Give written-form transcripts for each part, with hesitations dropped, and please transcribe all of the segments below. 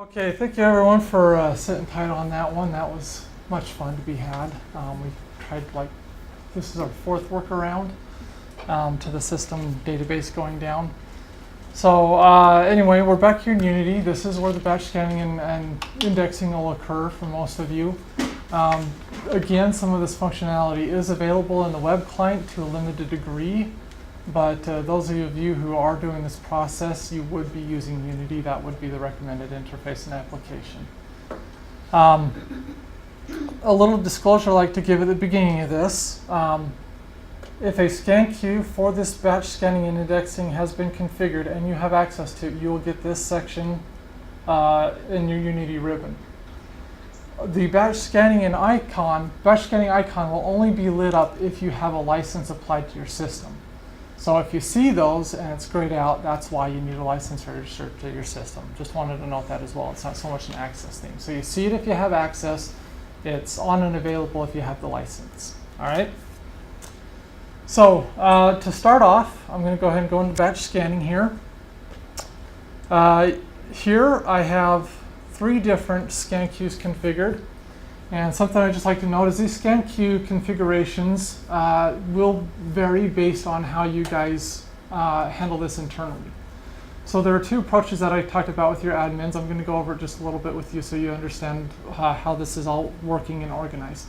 Okay, thank you everyone for sitting tight on that one. That was much fun to be had. We tried this is our fourth workaround to the system database going down. So anyway, we're back here in Unity. This is where the batch scanning and indexing will occur for most of you. Again, some of this functionality is available in the web client to a limited degree, but those of you who are doing this process, you would be using Unity. That would be the recommended interface and application. A little disclosure I'd like to give at the beginning of this. If a scan queue for this batch scanning and indexing has been configured and you have access to it, you will get this section in your Unity ribbon. The batch scanning icon will only be lit up if you have a license applied to your system. So if you see those and it's grayed out, that's why you need a license registered to your system. Just wanted to note that as well. It's not so much an access thing. So you see it if you have access. It's on and available if you have the license. All right. So to start off, I'm going to go ahead and go into batch scanning here. Here I have 3 different scan queues configured. And something I'd just like to note is these scan queue configurations will vary based on how you guys handle this internally. So there are 2 approaches that I talked about with your admins. I'm going to go over it just a little bit with you so you understand how this is all working and organized.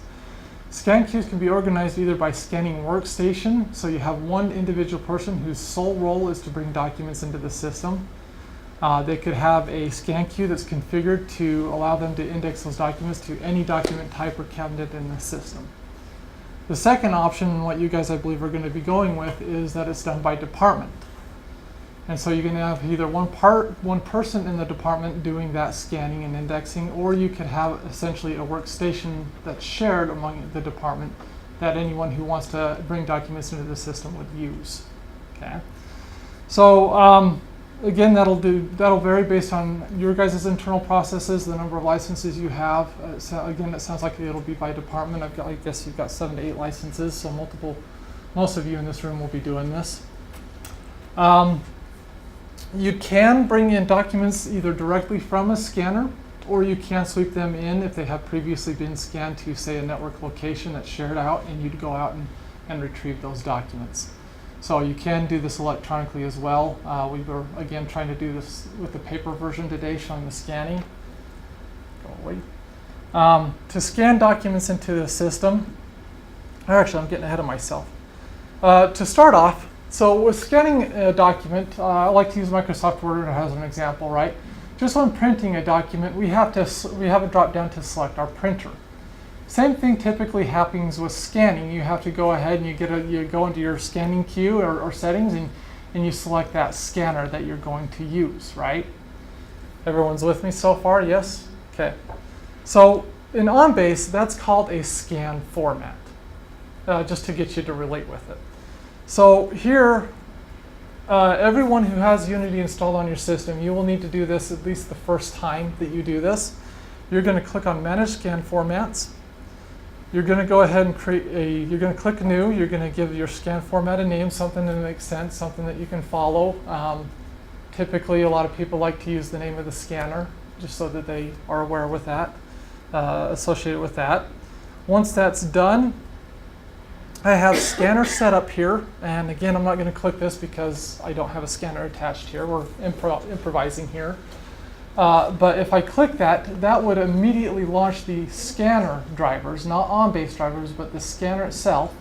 Scan queues can be organized either by scanning workstation, so you have one individual person whose sole role is to bring documents into the system. They could have a scan queue that's configured to allow them to index those documents to any document type or cabinet in the system. The second option, what you guys I believe are going to be going with, is that it's done by department. And so you're going to have either one person in the department doing that scanning and indexing, or you could have essentially a workstation that's shared among the department that anyone who wants to bring documents into the system would use. Okay. So again, that'll vary based on your guys' internal processes, the number of licenses you have. So again, it sounds like it'll be by department. I guess you've got 7 to 8 licenses, so most of you in this room will be doing this. You can bring in documents either directly from a scanner, or you can sweep them in if they have previously been scanned to, say, a network location that's shared out, and you'd go out and retrieve those documents. So you can do this electronically as well. We were, again, trying to do this with the paper version today, showing the scanning. Go away. To scan documents into the system, actually, I'm getting ahead of myself. To start off, so with scanning a document, I like to use Microsoft Word as an example, right? Just when printing a document, we have a drop down to select our printer. Same thing typically happens with scanning. You have to go ahead and you go into your scanning queue or settings and you select that scanner that you're going to use, right? Everyone's with me so far? Yes? Okay. So in OnBase, that's called a scan format, just to get you to relate with it. So here, everyone who has Unity installed on your system, you will need to do this at least the first time that you do this. You're going to click on Manage Scan Formats. You're going to go ahead and you're going to click New. You're going to give your scan format a name, something that makes sense, something that you can follow. Typically, a lot of people like to use the name of the scanner, just so that they are aware with that, associated with that. Once that's done, I have scanner set up here. And again, I'm not going to click this because I don't have a scanner attached here. We're improvising here. But if I click that, that would immediately launch the scanner drivers, not OnBase drivers, but the scanner itself.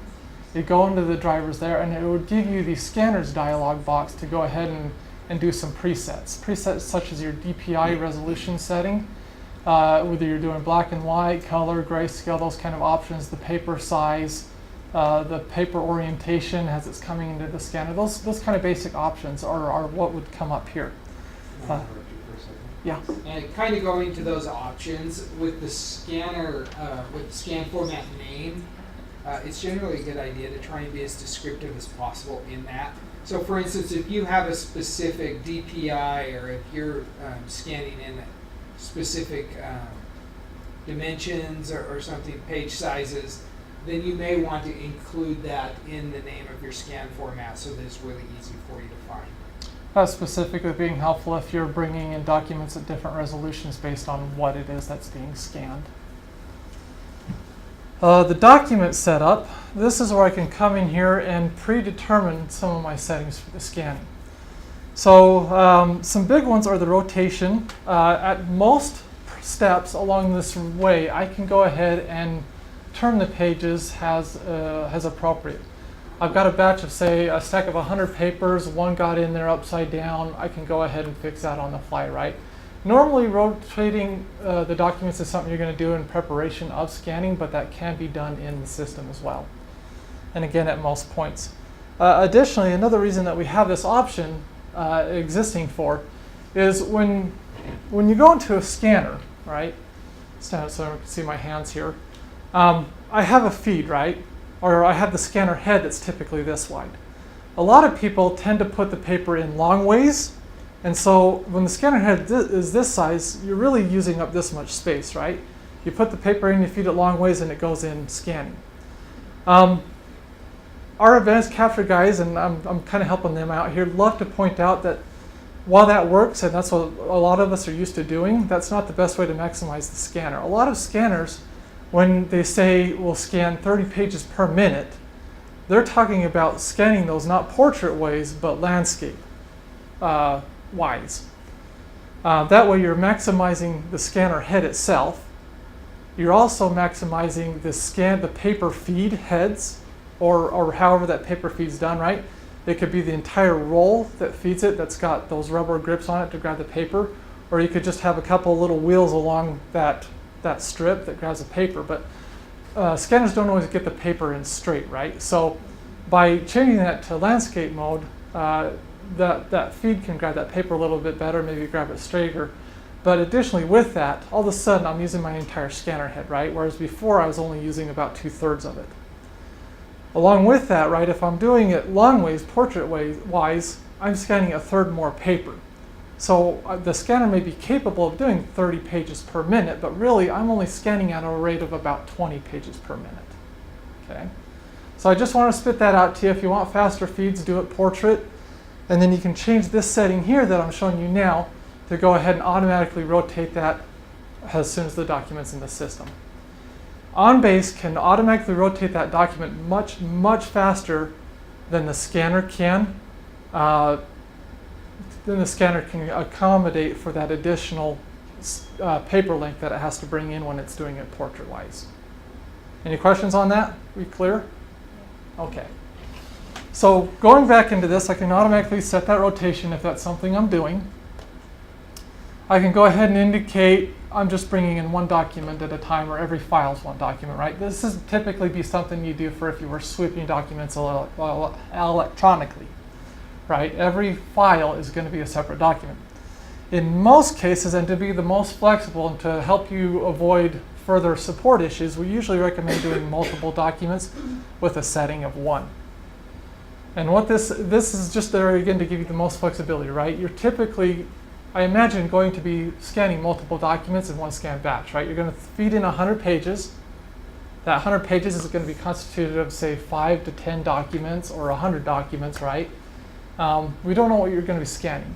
You go into the drivers there, and it would give you the scanners dialog box to go ahead and do some presets. Presets such as your DPI resolution setting, whether you're doing black and white, color, grayscale, those kind of options, the paper size, the paper orientation as it's coming into the scanner. Those kind of basic options are what would come up here. Yeah. And kind of going to those options with the scanner, with the scan format name, it's generally a good idea to try and be as descriptive as possible in that. So for instance, if you have a specific DPI, or if you're scanning in specific dimensions or something, page sizes, then you may want to include that in the name of your scan format so that it's really easy for you to find. That's specifically being helpful if you're bringing in documents at different resolutions based on what it is that's being scanned. The document setup, this is where I can come in here and predetermine some of my settings for the scanning. So some big ones are the rotation. At most steps along this way, I can go ahead and turn the pages as appropriate. I've got a batch of, say, a stack of 100 papers, one got in there upside down, I can go ahead and fix that on the fly, right? Normally rotating the documents is something you're going to do in preparation of scanning, but that can be done in the system as well. And again, at most points. Additionally, another reason that we have this option existing for is when you go into a scanner, right? Stand up so I can see my hands here. I have a feed, right? Or I have the scanner head that's typically this wide. A lot of people tend to put the paper in long ways, and so when the scanner head is this size, you're really using up this much space, right? You put the paper in, you feed it long ways, and it goes in scanning. Our advanced capture guys, and I'm kind of helping them out here, love to point out that while that works, and that's what a lot of us are used to doing, that's not the best way to maximize the scanner. A lot of scanners, when they say we'll scan 30 pages per minute, they're talking about scanning those not portrait ways, but landscape wise. That way you're maximizing the scanner head itself. You're also maximizing the paper feed heads, or however that paper feed's done, right? It could be the entire roll that feeds it that's got those rubber grips on it to grab the paper, or you could just have a couple little wheels along that strip that grabs the paper. But scanners don't always get the paper in straight, right? So by changing that to landscape mode, that feed can grab that paper a little bit better, maybe grab it straighter. But additionally with that, all of a sudden I'm using my entire scanner head, right? Whereas before I was only using about 2/3 of it. Along with that, right, if I'm doing it long ways, portrait wise, I'm scanning 1/3 more paper. So the scanner may be capable of doing 30 pages per minute, but really I'm only scanning at a rate of about 20 pages per minute. Okay. So I just want to spit that out to you. If you want faster feeds, do it portrait. And then you can change this setting here that I'm showing you now to go ahead and automatically rotate that as soon as the document's in the system. OnBase can automatically rotate that document much, much faster than the scanner can. Then the scanner can accommodate for that additional paper length that it has to bring in when it's doing it portrait-wise. Any questions on that? We clear? Okay. So going back into this, I can automatically set that rotation if that's something I'm doing. I can go ahead and indicate I'm just bringing in one document at a time, or every file is one document, right? This is typically be something you do for if you were sweeping documents electronically, right? Every file is going to be a separate document. In most cases, and to be the most flexible and to help you avoid further support issues, we usually recommend doing multiple documents with a setting of 1. And what this is just there again to give you the most flexibility, right? You're typically, I imagine, going to be scanning multiple documents in one scan batch, right? You're going to feed in 100 pages. That 100 pages is going to be constituted of, say, 5 to 10 documents or 100 documents, right? We don't know what you're going to be scanning.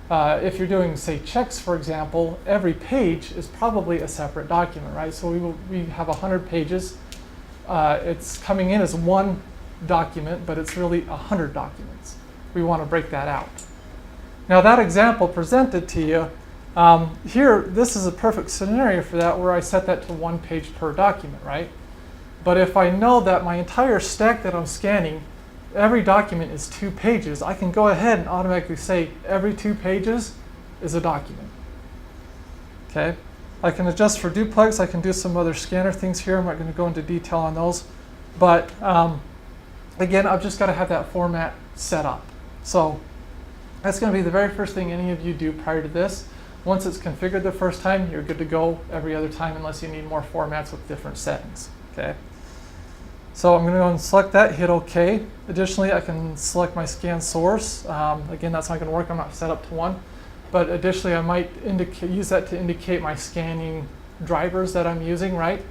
If you're doing, say, checks, for example, every page is probably a separate document, right? So we have 100 pages. It's coming in as one document, but it's really 100 documents. We want to break that out. Now that example presented to you, here, this is a perfect scenario for that, where I set that to 1 page per document, right? But if I know that my entire stack that I'm scanning, every document is 2 pages, I can go ahead and automatically say every 2 pages is a document. Okay? I can adjust for duplex. I can do some other scanner things here. I'm not going to go into detail on those. But again, I've just got to have that format set up. So that's going to be the very first thing any of you do prior to this. Once it's configured the first time, you're good to go every other time unless you need more formats with different settings. Okay? So I'm going to go and select that, hit OK. Additionally, I can select my scan source. Again, that's not going to work. I'm not set up to one. But additionally, I might use that to indicate my scanning drivers that I'm using, right?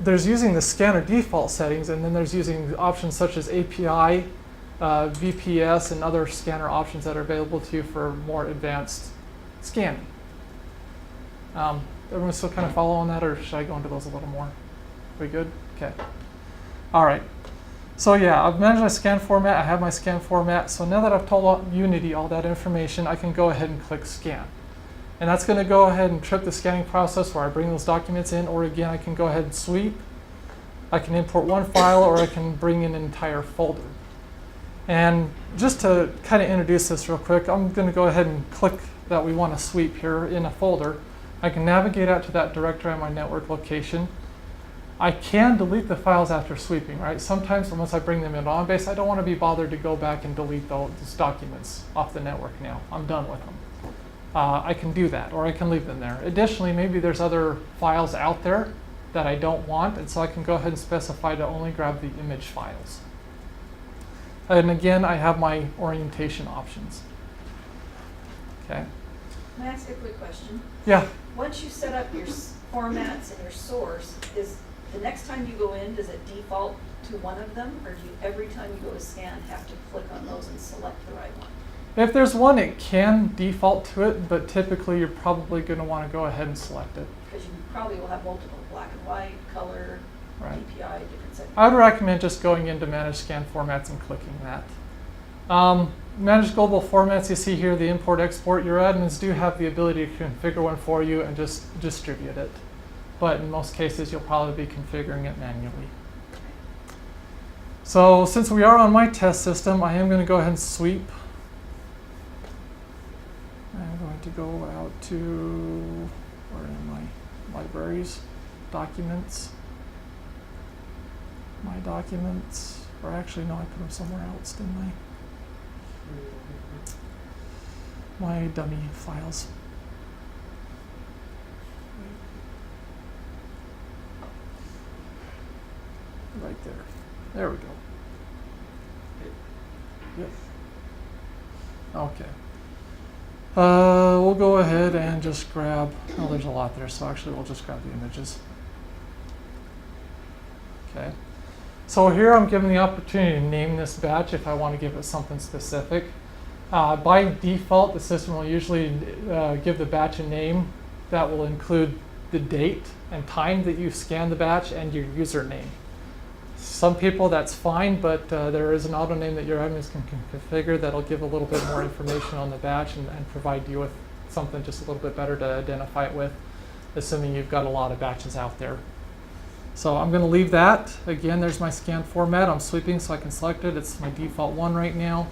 There's using the scanner default settings, and then there's using options such as API VPS and other scanner options that are available to you for more advanced scanning. Everyone still kind of follow on that, or should I go into those a little more? We good? Okay. All right. So yeah, I've managed my scan format. I have my scan format. So now that I've told Unity all that information, I can go ahead and click scan. And that's going to go ahead and trip the scanning process where I bring those documents in, or again, I can go ahead and sweep. I can import one file, or I can bring in an entire folder. And just to kind of introduce this real quick, I'm going to go ahead and click that we want to sweep here in a folder. I can navigate out to that directory on my network location. I can delete the files after sweeping, right? Sometimes once I bring them in on base, I don't want to be bothered to go back and delete those documents off the network now. I'm done with them. I can do that, or I can leave them there. Additionally, maybe there's other files out there that I don't want, and so I can go ahead and specify to only grab the image files. And again, I have my orientation options. Okay. Can I ask a quick question? Yeah. Once you set up your formats and your source, is the next time you go in, does it default to one of them, or do you, every time you go to scan, have to click on those and select the right one? If there's one, it can default to it, but typically you're probably going to want to go ahead and select it. Because you probably will have multiple black and white, color, Right. DPI, different settings. I would recommend just going into Manage Scan Formats and clicking that. Manage Global Formats, you see here the import-export. Your admins do have the ability to configure one for you and just distribute it. But in most cases, you'll probably be configuring it manually. So since we are on my test system, I am going to go ahead and sweep. I'm going to go out to, where am I? Libraries, documents. My documents, or actually no, I put them somewhere else, didn't I? My dummy files. Right there. There we go. Yep. Okay. We'll go ahead and just grab, oh, there's a lot there, so actually we'll just grab the images. Okay. So here I'm given the opportunity to name this batch if I want to give it something specific. By default, the system will usually give the batch a name that will include the date and time that you scan the batch and your username. Some people that's fine, but there is an auto name that your admins can configure that'll give a little bit more information on the batch and provide you with something just a little bit better to identify it with, assuming you've got a lot of batches out there. So I'm going to leave that. Again, there's my scan format. I'm sweeping so I can select it. It's my default one right now.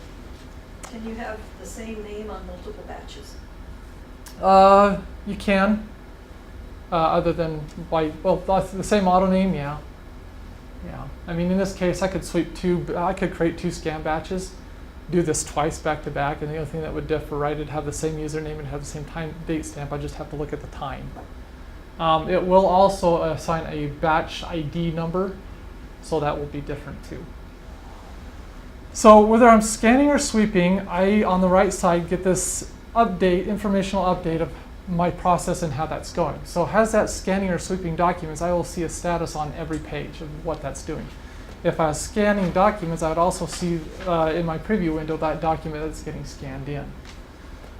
Can you have the same name on multiple batches? You can, other than by, well, that's the same auto name, yeah. Yeah, I mean, in this case, I could I could create 2 scan batches, do this twice back to back, and the only thing that would differ, right, it'd have the same username and have the same time date stamp. I just have to look at the time. It will also assign a batch ID number, so that will be different too. So whether I'm scanning or sweeping, I, on the right side, get this informational update of my process and how that's going. So as that's scanning or sweeping documents, I will see a status on every page of what that's doing. If I was scanning documents, I would also see in my preview window that document that's getting scanned in.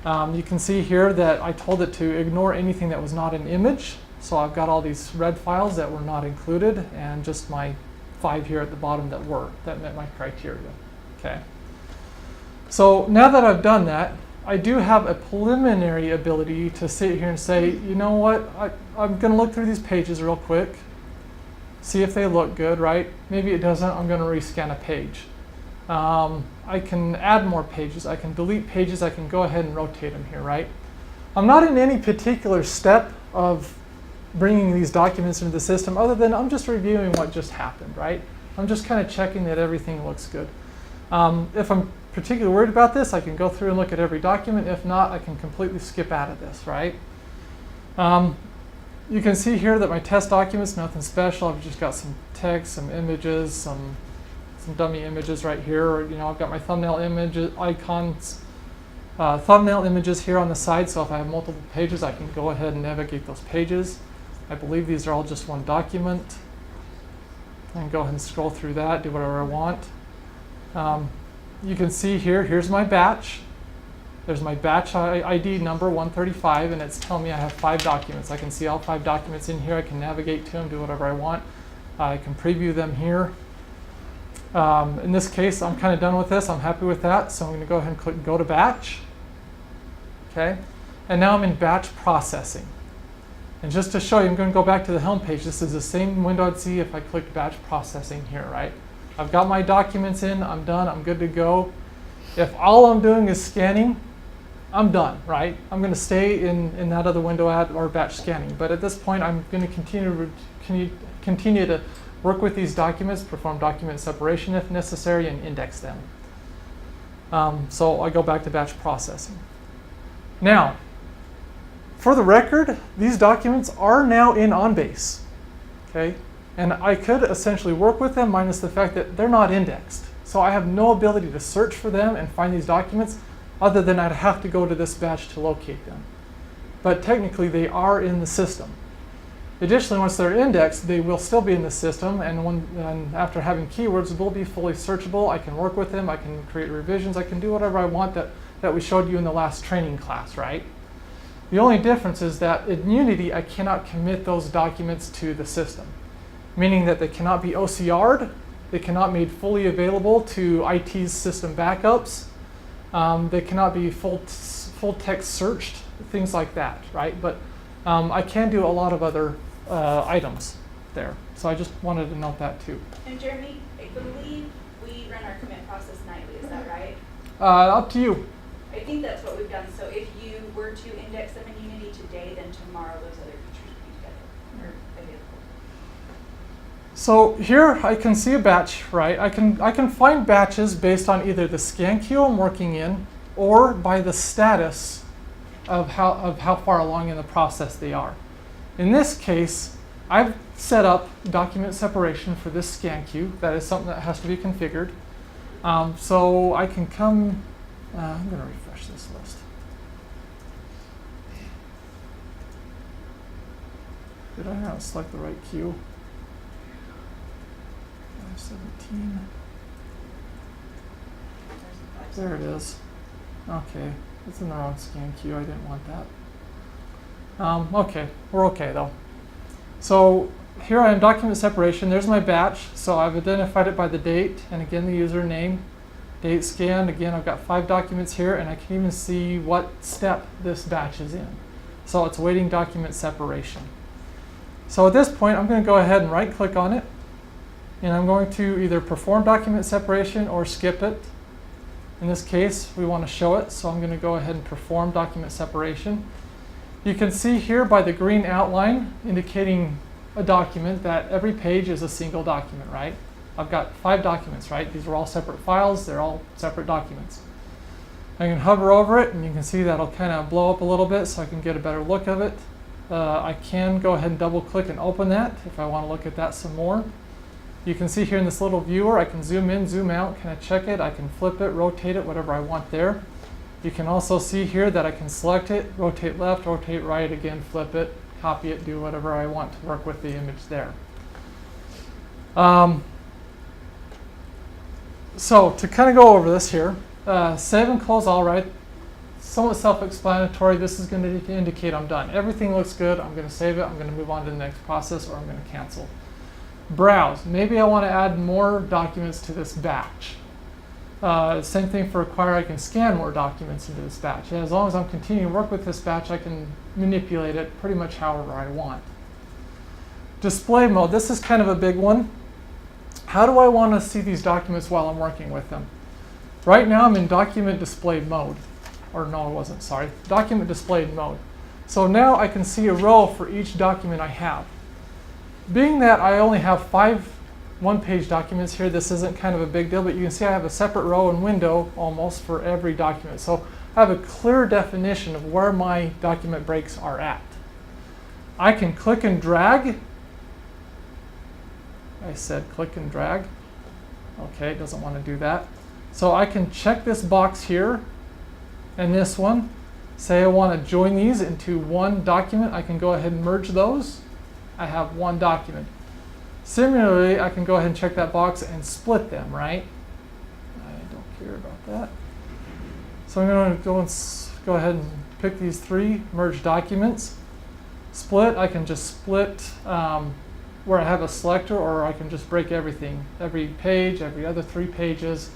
You can see here that I told it to ignore anything that was not an image. So I've got all these red files that were not included and just my 5 here at the bottom that met my criteria. Okay. So now that I've done that, I do have a preliminary ability to sit here and say, you know what, I'm going to look through these pages real quick, see if they look good, right? Maybe it doesn't, I'm going to rescan a page. I can add more pages, I can delete pages, I can go ahead and rotate them here, right? I'm not in any particular step of bringing these documents into the system other than I'm just reviewing what just happened, right? I'm just kind of checking that everything looks good. If I'm particularly worried about this, I can go through and look at every document. If not, I can completely skip out of this, right? You can see here that my test documents, nothing special. I've just got some text, some images, some dummy images right here. Or, you know, I've got my thumbnail images, icons, thumbnail images here on the side. So if I have multiple pages, I can go ahead and navigate those pages. I believe these are all just one document. I can go ahead and scroll through that, do whatever I want. you can see here, here's my batch. There's my batch ID number 135, and it's telling me I have 5 documents. I can see all 5 documents in here. I can navigate to them, do whatever I want. I can preview them here. In this case, I'm kind of done with this. I'm happy with that, so I'm going to go ahead and click Go to Batch. Okay, and now I'm in batch processing. And just to show you, I'm going to go back to the home page. This is the same window I'd see if I clicked batch processing here, right? I've got my documents in. I'm done. I'm good to go. If all I'm doing is scanning, I'm done, right? I'm going to stay in that other window or batch scanning. But at this point, I'm going to continue to work with these documents, perform document separation if necessary, and index them. So I go back to batch processing. Now, for the record, these documents are now in OnBase, okay? And I could essentially work with them minus the fact that they're not indexed. So I have no ability to search for them and find these documents other than I'd have to go to this batch to locate them. But technically, they are in the system. Additionally, once they're indexed, they will still be in the system, and after having keywords, will be fully searchable. I can work with them, I can create revisions, I can do whatever I want that we showed you in the last training class, right? The only difference is that in Unity, I cannot commit those documents to the system, meaning that they cannot be OCR'd, they cannot be made fully available to IT's system backups, they cannot be full text searched, things like that, right? But I can do a lot of other items there. So I just wanted to note that too. And Jeremy, I believe we run our commit process nightly, is that right? Up to you. I think that's what we've done. So if you were to index them in Unity today, then tomorrow those other features would be together or available. So here I can see a batch, right? I can find batches based on either the scan queue I'm working in or by the status of how far along in the process they are. In this case, I've set up document separation for this scan queue. That is something that has to be configured. So I can come, I'm going to refresh this list. Did I not select the right queue? 517. There it is. Okay, it's in the wrong scan queue. I didn't want that. Okay, we're okay though. So here I am, document separation. There's my batch. So I've identified it by the date and again the username. Date scanned. Again, I've got 5 documents here, and I can even see what step this batch is in. So it's awaiting document separation. So at this point, I'm going to go ahead and right-click on it, and I'm going to either perform document separation or skip it. In this case, we want to show it, so I'm going to go ahead and perform document separation. You can see here by the green outline indicating a document that every page is a single document, right? I've got 5 documents, right? These are all separate files. They're all separate documents. I can hover over it, and you can see that'll kind of blow up a little bit so I can get a better look of it. I can go ahead and double-click and open that if I want to look at that some more. You can see here in this little viewer, I can zoom in, zoom out, kind of check it. I can flip it, rotate it, whatever I want there. You can also see here that I can select it, rotate left, rotate right, again, flip it, copy it, do whatever I want to work with the image there. So to kind of go over this here, save and close all right. Somewhat self-explanatory. This is going to indicate I'm done. Everything looks good. I'm going to save it. I'm going to move on to the next process, or I'm going to cancel. Browse. Maybe I want to add more documents to this batch. Same thing for acquire. I can scan more documents into this batch. And as long as I'm continuing to work with this batch, I can manipulate it pretty much however I want. Display mode. This is kind of a big one. How do I want to see these documents while I'm working with them? Right now I'm in document display mode. Or no, it wasn't, sorry. Document displayed mode. So now I can see a row for each document I have. Being that I only have 5 one-page documents here, this isn't kind of a big deal, but you can see I have a separate row and window almost for every document. So I have a clear definition of where my document breaks are at. I can click and drag. I said click and drag. Okay, it doesn't want to do that. So I can check this box here and this one. Say I want to join these into one document. I can go ahead and merge those. I have one document. Similarly, I can go ahead and check that box and split them, right? I don't clear about that. So I'm going to go ahead and pick these 3 merge documents. Split, I can just split where I have a selector, or I can just break everything. Every page, every other 3 pages.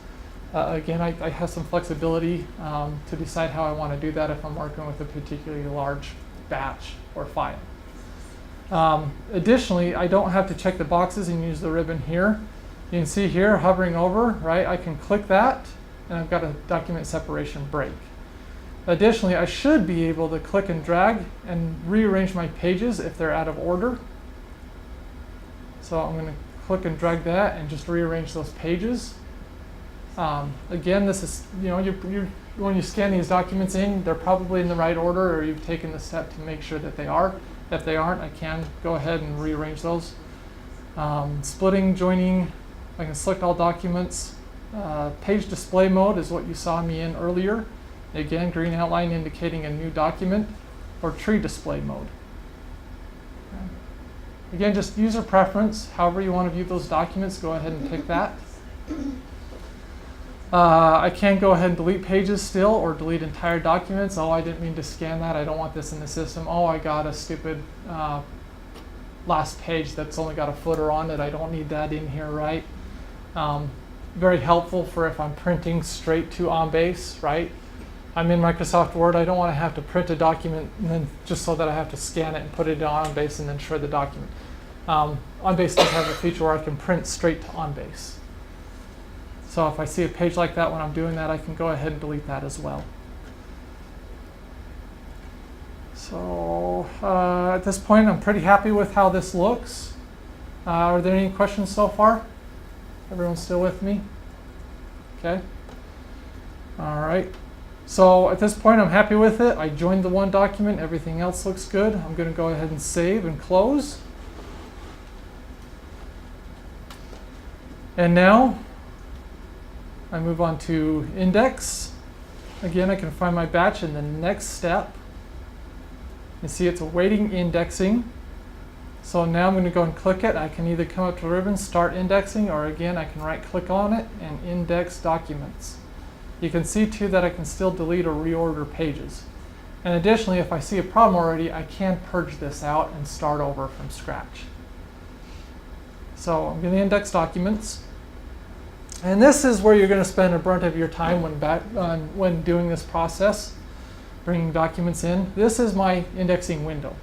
Again, I have some flexibility to decide how I want to do that if I'm working with a particularly large batch or file. Additionally, I don't have to check the boxes and use the ribbon here. You can see here, hovering over, right? I can click that, and I've got a document separation break. Additionally, I should be able to click and drag and rearrange my pages if they're out of order. So I'm going to click and drag that and just rearrange those pages. Again, this is, when you scan these documents in, they're probably in the right order, or you've taken the step to make sure that they are. If they aren't, I can go ahead and rearrange those. Splitting, joining, I can select all documents. Page display mode is what you saw me in earlier. Again, green outline indicating a new document, or tree display mode. Okay. Again, just user preference. However you want to view those documents, go ahead and pick that. I can go ahead and delete pages still, or delete entire documents. Oh, I didn't mean to scan that. I don't want this in the system. Oh, I got a stupid last page that's only got a footer on it. I don't need that in here, right? Very helpful for if I'm printing straight to OnBase, right? I'm in Microsoft Word. I don't want to have to print a document and then just so that I have to scan it and put it on OnBase and then shred the document. OnBase does have a feature where I can print straight to OnBase. So if I see a page like that when I'm doing that, I can go ahead and delete that as well. So at this point, I'm pretty happy with how this looks. Are there any questions so far? Everyone still with me? Okay. All right. So at this point, I'm happy with it. I joined the one document. Everything else looks good. I'm going to go ahead and save and close. And now I move on to index. Again, I can find my batch in the next step. You see it's awaiting indexing. So now I'm going to go and click it. I can either come up to the ribbon, start indexing, or again, I can right click on it and index documents. You can see too that I can still delete or reorder pages. And additionally, if I see a problem already, I can purge this out and start over from scratch. So I'm going to index documents. And this is where you're going to spend a brunt of your time when doing this process, bringing documents in. This is my indexing window.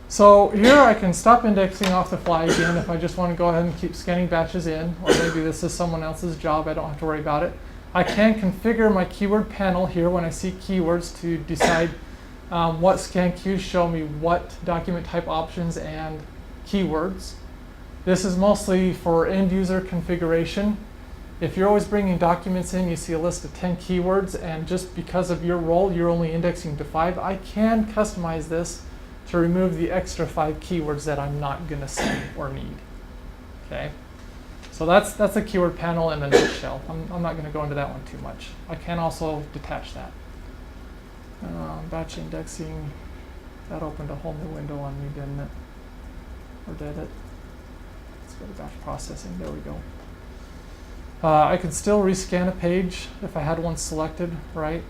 So here I can stop indexing off the fly again if I just want to go ahead and keep scanning batches in, or maybe this is someone else's job, I don't have to worry about it. I can configure my keyword panel here when I see keywords to decide what scan queues show me what document type options and keywords. This is mostly for end user configuration. If you're always bringing documents in, you see a list of 10 keywords, and just because of your role, you're only indexing to 5, I can customize this to remove the extra 5 keywords that I'm not going to see or need. Okay, so that's a keyword panel in a nutshell. I'm not going to go into that one too much. I can also detach that. Batch indexing, that opened a whole new window on me, didn't it? Or did it? Let's go to batch processing. There we go. I can still rescan a page if I had one selected, right?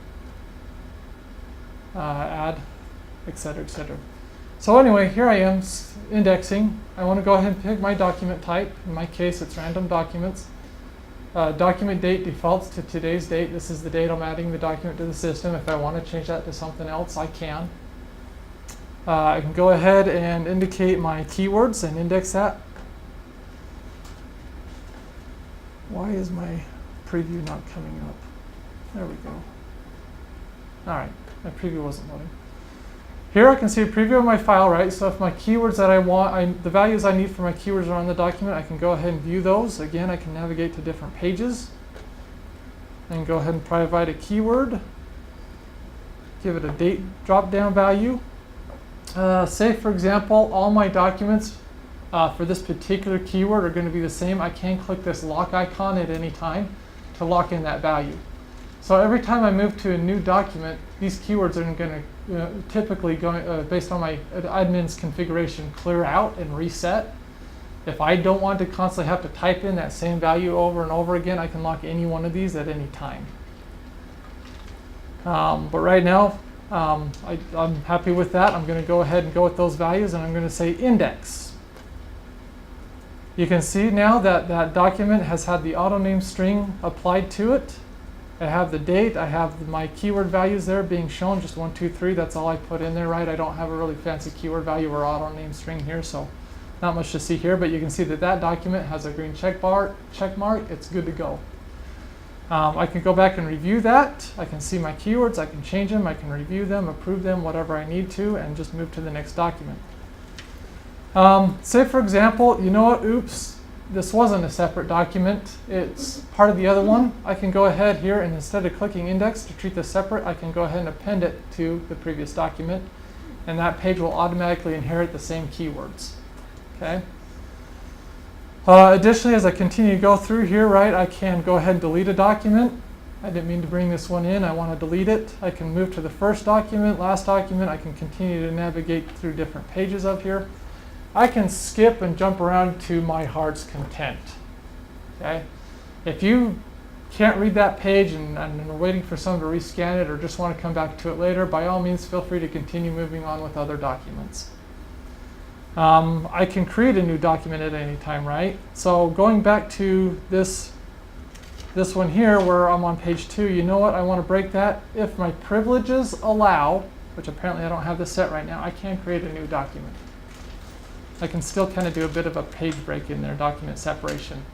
Add, etc., etc. So anyway, here I am indexing. I want to go ahead and pick my document type. In my case, it's random documents. Document date defaults to today's date. This is the date I'm adding the document to the system. If I want to change that to something else, I can. I can go ahead and indicate my keywords and index that. Why is my preview not coming up? There we go. All right, my preview wasn't loading. Here I can see a preview of my file, right? So if my keywords that I want, the values I need for my keywords are on the document, I can go ahead and view those. Again, I can navigate to different pages and go ahead and provide a keyword. Give it a date drop-down value. Say, for example, all my documents for this particular keyword are going to be the same. I can click this lock icon at any time to lock in that value. So every time I move to a new document, these keywords are going to typically, based on my admin's configuration, clear out and reset. If I don't want to constantly have to type in that same value over and over again, I can lock any one of these at any time. But right now, I'm happy with that. I'm going to go ahead and go with those values, and I'm going to say index. You can see now that that document has had the auto name string applied to it. I have the date. I have my keyword values there being shown, just 1, 2, 3. That's all I put in there, right? I don't have a really fancy keyword value or auto name string here, so not much to see here. But you can see that that document has a green check mark. It's good to go. I can go back and review that. I can see my keywords. I can change them. I can review them, approve them, whatever I need to, and just move to the next document. Say, for example, you know what? Oops, this wasn't a separate document. It's part of the other one. I can go ahead here, and instead of clicking index to treat this separate, I can go ahead and append it to the previous document, and that page will automatically inherit the same keywords. Okay. Additionally, as I continue to go through here, right, I can go ahead and delete a document. I didn't mean to bring this one in. I want to delete it. I can move to the first document, last document. I can continue to navigate through different pages up here. I can skip and jump around to my heart's content. Okay. If you can't read that page and are waiting for someone to rescan it or just want to come back to it later, by all means, feel free to continue moving on with other documents. I can create a new document at any time, right? So going back to this one here where I'm on page 2, you know what? I want to break that. If my privileges allow, which apparently I don't have this set right now, I can create a new document. I can still kind of do a bit of a page break in there, document separation.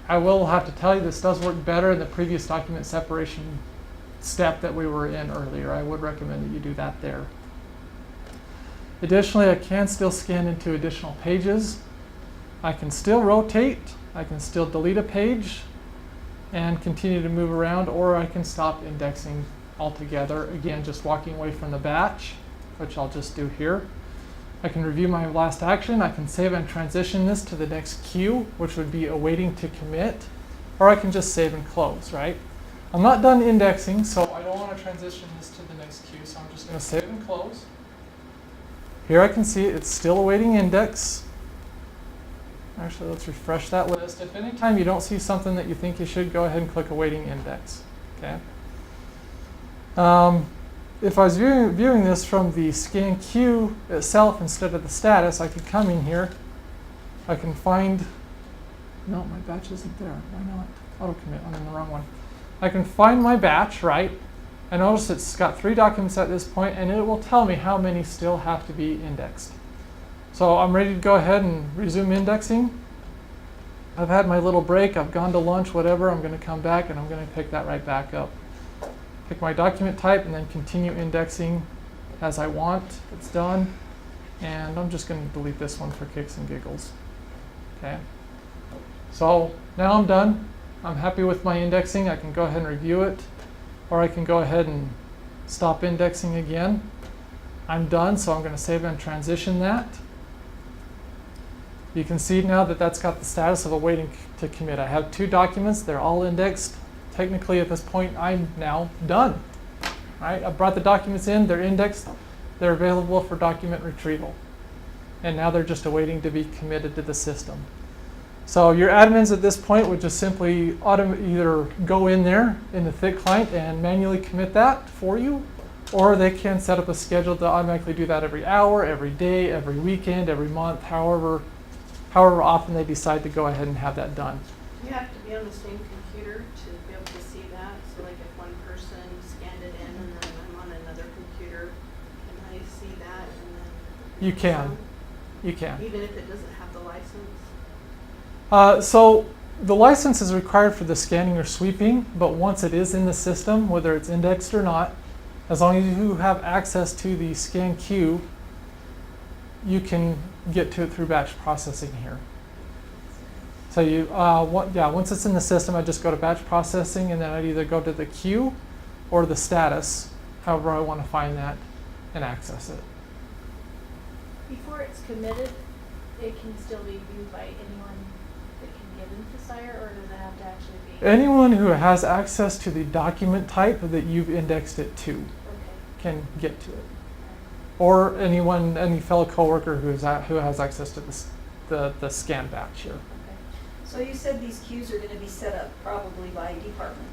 I will have to tell you this does work better in the previous document separation step that we were in earlier. I would recommend that you do that there. Additionally, I can still scan into additional pages. I can still rotate. I can still delete a page and continue to move around, or I can stop indexing altogether. Again, just walking away from the batch, which I'll just do here. I can review my last action. I can save and transition this to the next queue, which would be awaiting to commit, or I can just save and close, right? I'm not done indexing, so I don't want to transition this to the next queue, so I'm just going to save and close. Here I can see it's still awaiting index. Actually, let's refresh that list. If anytime you don't see something that you think you should, go ahead and click awaiting index. Okay. If I was viewing this from the scan queue itself instead of the status, I could come in here. I can find, no, my batch isn't there. Why not? Auto commit, I'm in the wrong one. I can find my batch, right? I notice it's got 3 documents at this point, and it will tell me how many still have to be indexed. So I'm ready to go ahead and resume indexing. I've had my little break. I've gone to lunch, whatever. I'm going to come back, and I'm going to pick that right back up. Pick my document type, and then continue indexing as I want. It's done. And I'm just going to delete this one for kicks and giggles. Okay. So now I'm done. I'm happy with my indexing. I can go ahead and review it. Or I can go ahead and stop indexing again. I'm done, so I'm going to save and transition that. You can see now that that's got the status of awaiting to commit. I have 2 documents. They're all indexed. Technically, at this point, I'm now done. All right, I brought the documents in. They're indexed. They're available for document retrieval. And now they're just awaiting to be committed to the system. So your admins at this point would just simply either go in there in the thick client and manually commit that for you, or they can set up a schedule to automatically do that every hour, every day, every weekend, every month, however often they decide to go ahead and have that done. You have to be on the same computer to be able to see that. So like if one person scanned it in and then I'm on another computer, can I see that? And then You can. You can. Even if it doesn't have the license? So the license is required for the scanning or sweeping, but once it is in the system, whether it's indexed or not, as long as you have access to the scan queue, you can get to it through batch processing here. So you, once it's in the system, I just go to batch processing, and then I'd either go to the queue or the status, however I want to find that, and access it. Before it's committed, it can still be viewed by anyone that can get into Sire, or does it have to actually be? Anyone who has access to the document type that you've indexed it to Okay. can get to it. Or any fellow coworker who has access to the the scan batch here. Okay. So you said these queues are gonna be set up probably by department.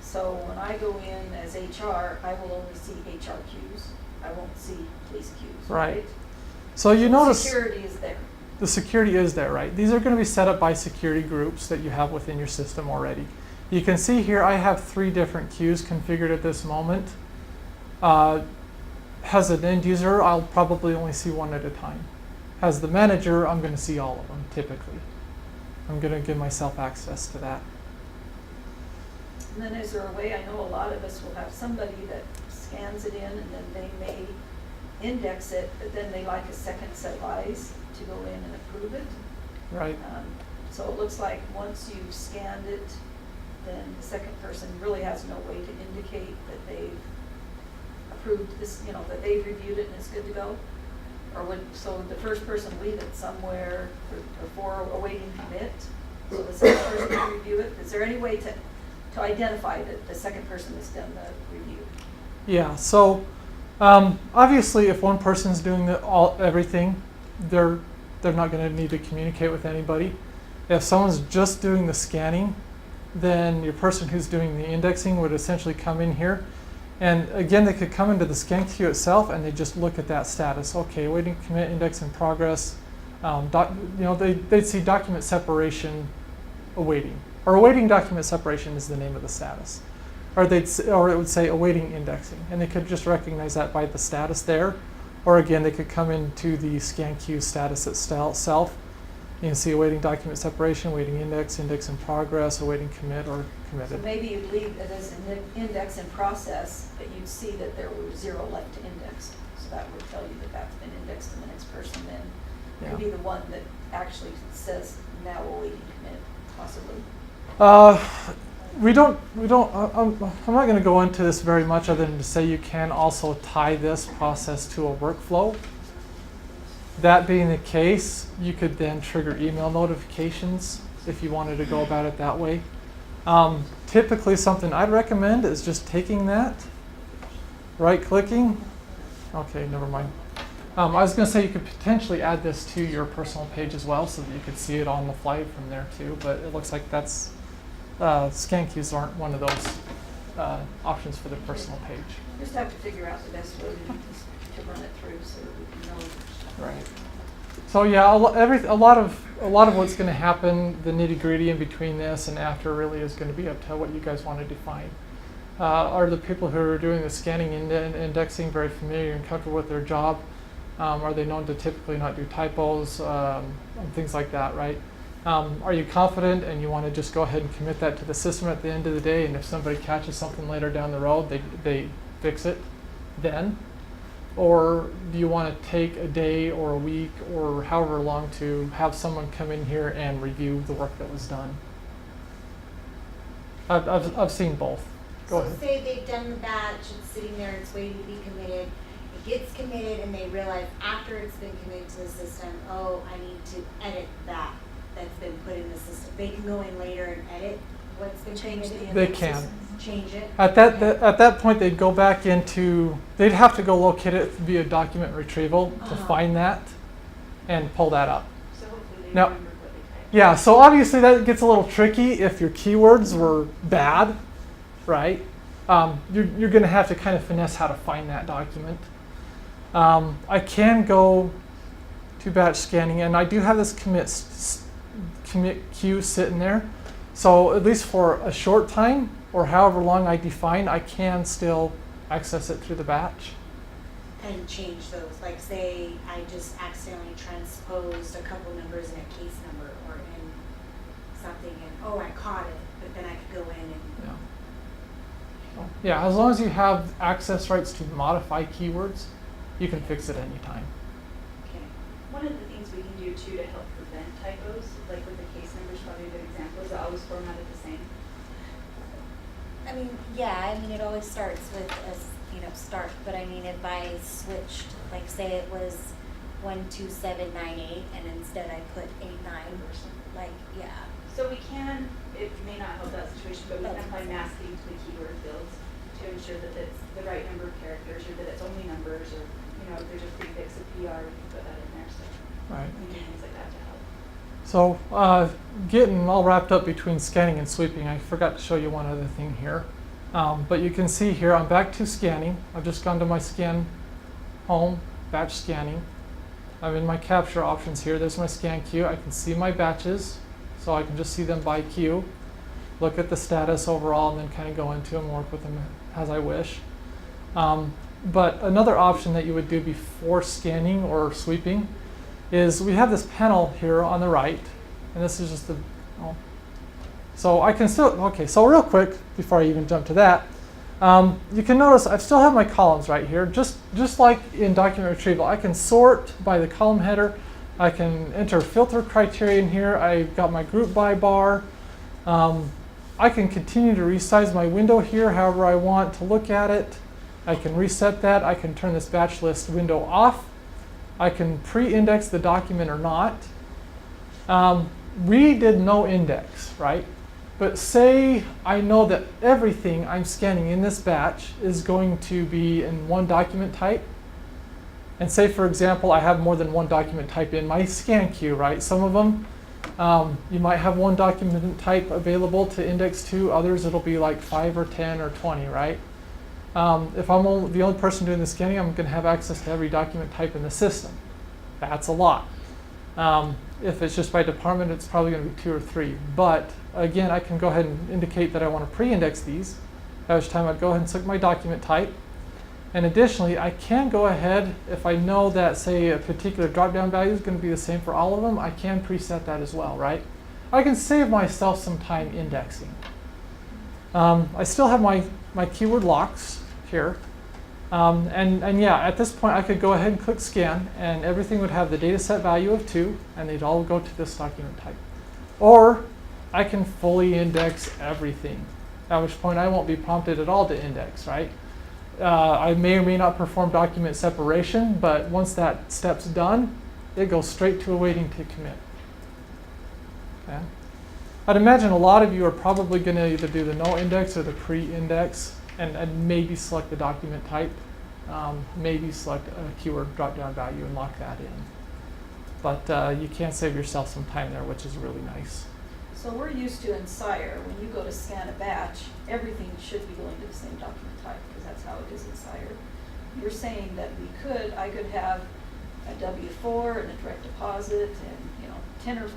So when I go in as HR, I will only see HR queues. I won't see police queues, Right. right? So you notice Security is there. the security is there, right? These are going to be set up by security groups that you have within your system already. You can see here I have 3 different queues configured at this moment. As an end user, I'll probably only see one at a time. As the manager, I'm going to see all of them typically. I'm going to give myself access to that. And then is there a way, I know a lot of us will have somebody that scans it in and then they may index it, but then they like a second set of eyes to go in and approve it. Right. So it looks like once you've scanned it, then the second person really has no way to indicate that they've approved this, you know, that they've reviewed it and it's good to go? Or would, so the first person leave it somewhere for awaiting commit, so the second person can review it? Is there any way to identify that the second person has done the review? Yeah, so obviously if one person's doing everything, they're not going to need to communicate with anybody. If someone's just doing the scanning, then your person who's doing the indexing would essentially come in here. And again, they could come into the scan queue itself and they just look at that status. Okay, waiting commit, index in progress. They'd see document separation awaiting. Or awaiting document separation is the name of the status. Or it would say awaiting indexing. And they could just recognize that by the status there. Or again, they could come into the scan queue status itself. You can see awaiting document separation, awaiting index, index in progress, awaiting commit or committed. So maybe you'd leave it as an index in process, but you'd see that there were 0 left to index. So that would tell you that that's been indexed, and the next person then could be the one that actually says now awaiting commit, possibly. I'm not going to go into this very much other than to say you can also tie this process to a workflow. That being the case, you could then trigger email notifications if you wanted to go about it that way. Typically something I'd recommend is just taking that, right-clicking. Okay, never mind. I was going to say you could potentially add this to your personal page as well so that you could see it on the fly from there too, but it looks like that's scan queues aren't one of those options for the personal page. Just have to figure out the best way to run it through so that we can know. Right. So yeah, a lot of what's going to happen, the nitty-gritty in between this and after, really is going to be up to what you guys want to define. Are the people who are doing the scanning and indexing very familiar and comfortable with their job? Are they known to typically not do typos, and things like that, right? Are you confident and you want to just go ahead and commit that to the system at the end of the day, and if somebody catches something later down the road, they fix it then? Or do you want to take a day or a week or however long to have someone come in here and review the work that was done? I've seen both. Go ahead. So say they've done the batch, it's sitting there, it's waiting to be committed. It gets committed and they realize after it's been committed to the system, oh, I need to edit that that's been put in the system. They can go in later and edit what's been committed. They can. Change it. At that point, they'd go back into, they'd have to go locate it via document retrieval to find that and pull that up. So hopefully they Now- remember what they typed. Yeah, so obviously that gets a little tricky if your keywords were bad, right? You're going to have to kind of finesse how to find that document. I can go to batch scanning, and I do have this commit queue sitting there. So at least for a short time, or however long I define, I can still access it through the batch. And change those. Like say I just accidentally transposed a couple numbers in a case number or in something and oh, I caught it, but then I could go in and Yeah. So, yeah, as long as you have access rights to modify keywords, you can fix it anytime. okay. One of the things we can do too to help prevent typos, like with the case numbers, probably a good example, is always formatted the same. I mean, yeah, I mean, it always starts with a, start, but I mean, if I switched, like say it was 12798 and instead I put 89, like, yeah. So we can, it may not help that situation, but we can apply masking to the keyword fields to ensure that it's the right number of characters or that it's only numbers or, if there's a prefix, a PR, we can put that in there. So Right. we can do things like that to help. So getting all wrapped up between scanning and sweeping, I forgot to show you one other thing here. But you can see here, I'm back to scanning. I've just gone to my scan home, batch scanning. I'm in my capture options here. There's my scan queue. I can see my batches, so I can just see them by queue, look at the status overall, and then kind of go into them and work with them as I wish. But another option that you would do before scanning or sweeping is we have this panel here on the right, and this is just the, oh. So I can still, okay, so real quick, before I even jump to that, you can notice I still have my columns right here, just like in document retrieval. I can sort by the column header. I can enter filter criteria in here. I've got my group by bar. I can continue to resize my window here however I want to look at it. I can reset that. I can turn this batch list window off. I can pre-index the document or not. We did no index, right? But say I know that everything I'm scanning in this batch is going to be in one document type. And say, for example, I have more than one document type in my scan queue, right? Some of them, you might have one document type available to index to. Others, it'll be like 5 or 10 or 20, right? If I'm the only person doing the scanning, I'm going to have access to every document type in the system. That's a lot. If it's just by department, it's probably going to be 2 or 3. But again, I can go ahead and indicate that I want to pre-index these, at which time I'd go ahead and select my document type. And additionally, I can go ahead, if I know that, say, a particular drop-down value is going to be the same for all of them, I can preset that as well, right? I can save myself some time indexing. I still have my keyword locks here. And yeah, at this point, I could go ahead and click scan, and everything would have the data set value of 2, and they'd all go to this document type. Or I can fully index everything, at which point I won't be prompted at all to index, right? I may or may not perform document separation, but once that step's done, it goes straight to awaiting to commit. Okay. I'd imagine a lot of you are probably going to either do the no index or the pre-index, and maybe select the document type, maybe select a keyword drop-down value and lock that in. But you can save yourself some time there, which is really nice. So we're used to in Sire, when you go to scan a batch, everything should be going to the same document type, because that's how it is in Sire. You're saying that I could have a W-4 and a direct deposit and 10 or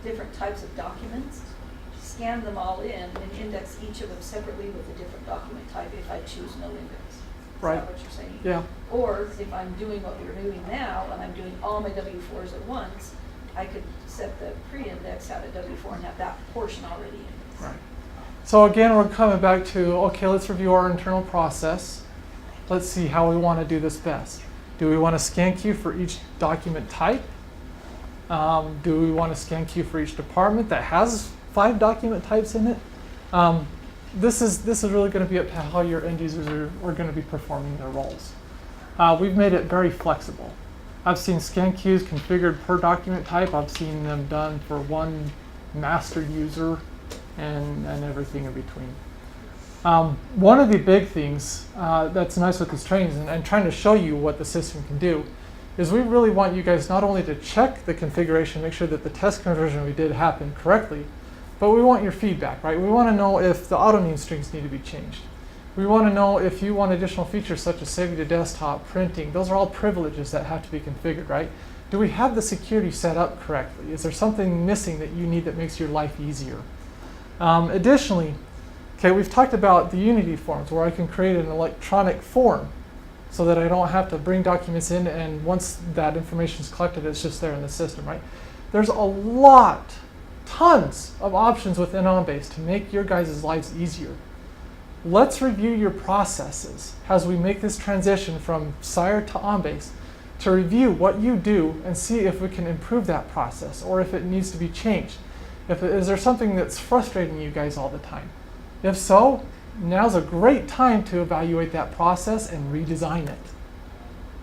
different types of documents, scan them all in and index each of them separately with a different document type if I choose no index. Is Right. that what you're saying? Yeah. Or if I'm doing what we're doing now and I'm doing all my W-4s at once, I could set the pre-index out at W-4 and have that portion already indexed. Right. So again, we're coming back to, okay, let's review our internal process. Let's see how we want to do this best. Do we want to scan queue for each document type? Do we want to scan queue for each department that has 5 document types in it? This is really going to be up to how your end users are going to be performing their roles. We've made it very flexible. I've seen scan queues configured per document type. I've seen them done for one master user and everything in between. One of the big things that's nice with these trainings and trying to show you what the system can do is we really want you guys not only to check the configuration, make sure that the test conversion we did happen correctly, but we want your feedback, right? We want to know if the auto name strings need to be changed. We want to know if you want additional features such as saving to desktop, printing. Those are all privileges that have to be configured, right? Do we have the security set up correctly? Is there something missing that you need that makes your life easier? Additionally, okay, we've talked about the Unity forms where I can create an electronic form so that I don't have to bring documents in, and once that information is collected, it's just there in the system, right? There's a lot, tons of options within OnBase to make your guys' lives easier. Let's review your processes as we make this transition from Sire to OnBase to review what you do and see if we can improve that process or if it needs to be changed. Is there something that's frustrating you guys all the time? If so, now's a great time to evaluate that process and redesign it,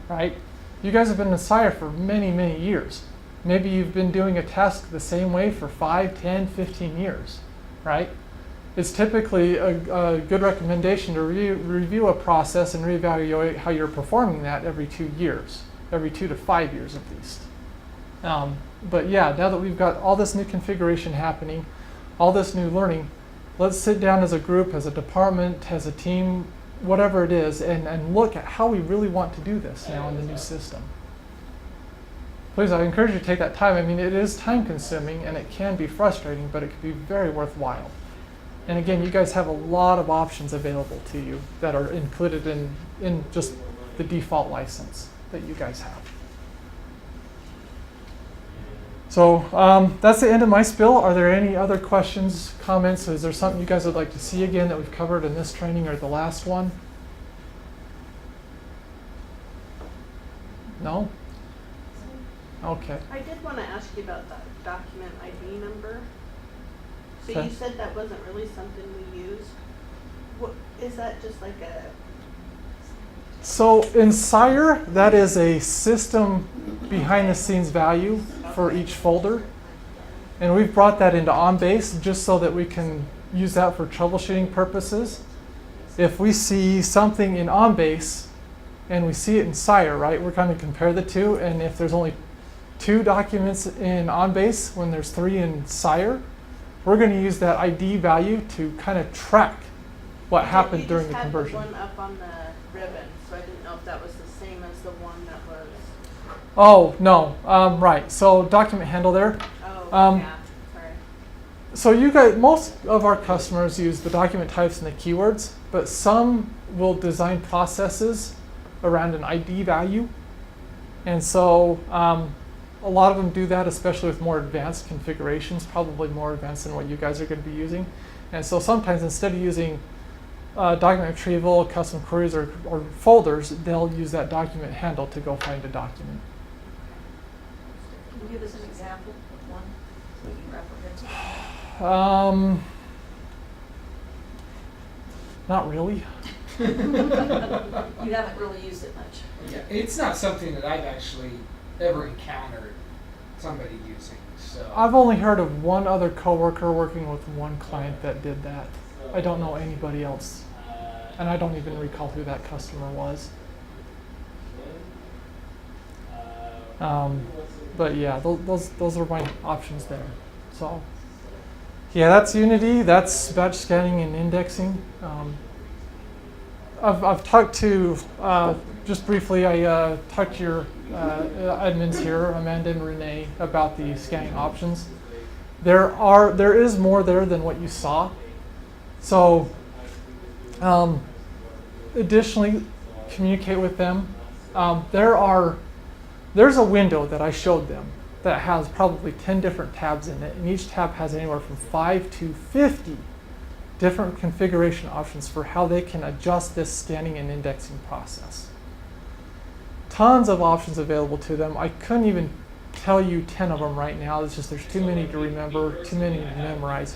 right? You guys have been in Sire for many, many years. Maybe you've been doing a task the same way for 5, 10, 15 years, right? It's typically a good recommendation to review a process and reevaluate how you're performing that every 2 years, every 2 to 5 years at least. But yeah, now that we've got all this new configuration happening, all this new learning, let's sit down as a group, as a department, as a team, whatever it is, and look at how we really want to do this now in the new system. Please, I encourage you to take that time. I mean, it is time consuming and it can be frustrating, but it can be very worthwhile. And again, you guys have a lot of options available to you that are included in just the default license that you guys have. So that's the end of my spiel. Are there any other questions, comments? Is there something you guys would like to see again that we've covered in this training or the last one? No? Okay. I did want to ask you about that document ID number. So Okay. you said that wasn't really something we use. What, is that just like a, So in Sire, that is a system behind the scenes value for each folder. And we've brought that into OnBase just so that we can use that for troubleshooting purposes. If we see something in OnBase and we see it in Sire, right, we're going to compare the two. And if there's only 2 documents in OnBase when there's 3 in Sire, we're going to use that ID value to kind of track what happened during the conversion. You just had the one up on the ribbon, so I didn't know if that was the same as the one that was. Oh, no, right. So document handle there. Oh, yeah, sorry. So you guys, most of our customers use the document types and the keywords, but some will design processes around an ID value. And so a lot of them do that, especially with more advanced configurations, probably more advanced than what you guys are going to be using. And so sometimes instead of using document retrieval, custom queries, or folders, they'll use that document handle to go find a document. Can you give us an example of one so we can reference it? Not really. You haven't really used it much. Yeah, it's not something that I've actually ever encountered somebody using. So I've only heard of one other coworker working with one client that did that. I don't know anybody else. And I don't even recall who that customer was. But yeah, those are my options there. So yeah, that's Unity. That's batch scanning and indexing. I've talked to, just briefly, I talked to your admins here, Amanda and Renee, about the scanning options. There is more there than what you saw. So additionally, communicate with them. There's a window that I showed them that has probably 10 different tabs in it, and each tab has anywhere from 5 to 50 different configuration options for how they can adjust this scanning and indexing process. Tons of options available to them. I couldn't even tell you 10 of them right now. It's just there's too many to remember, too many to memorize.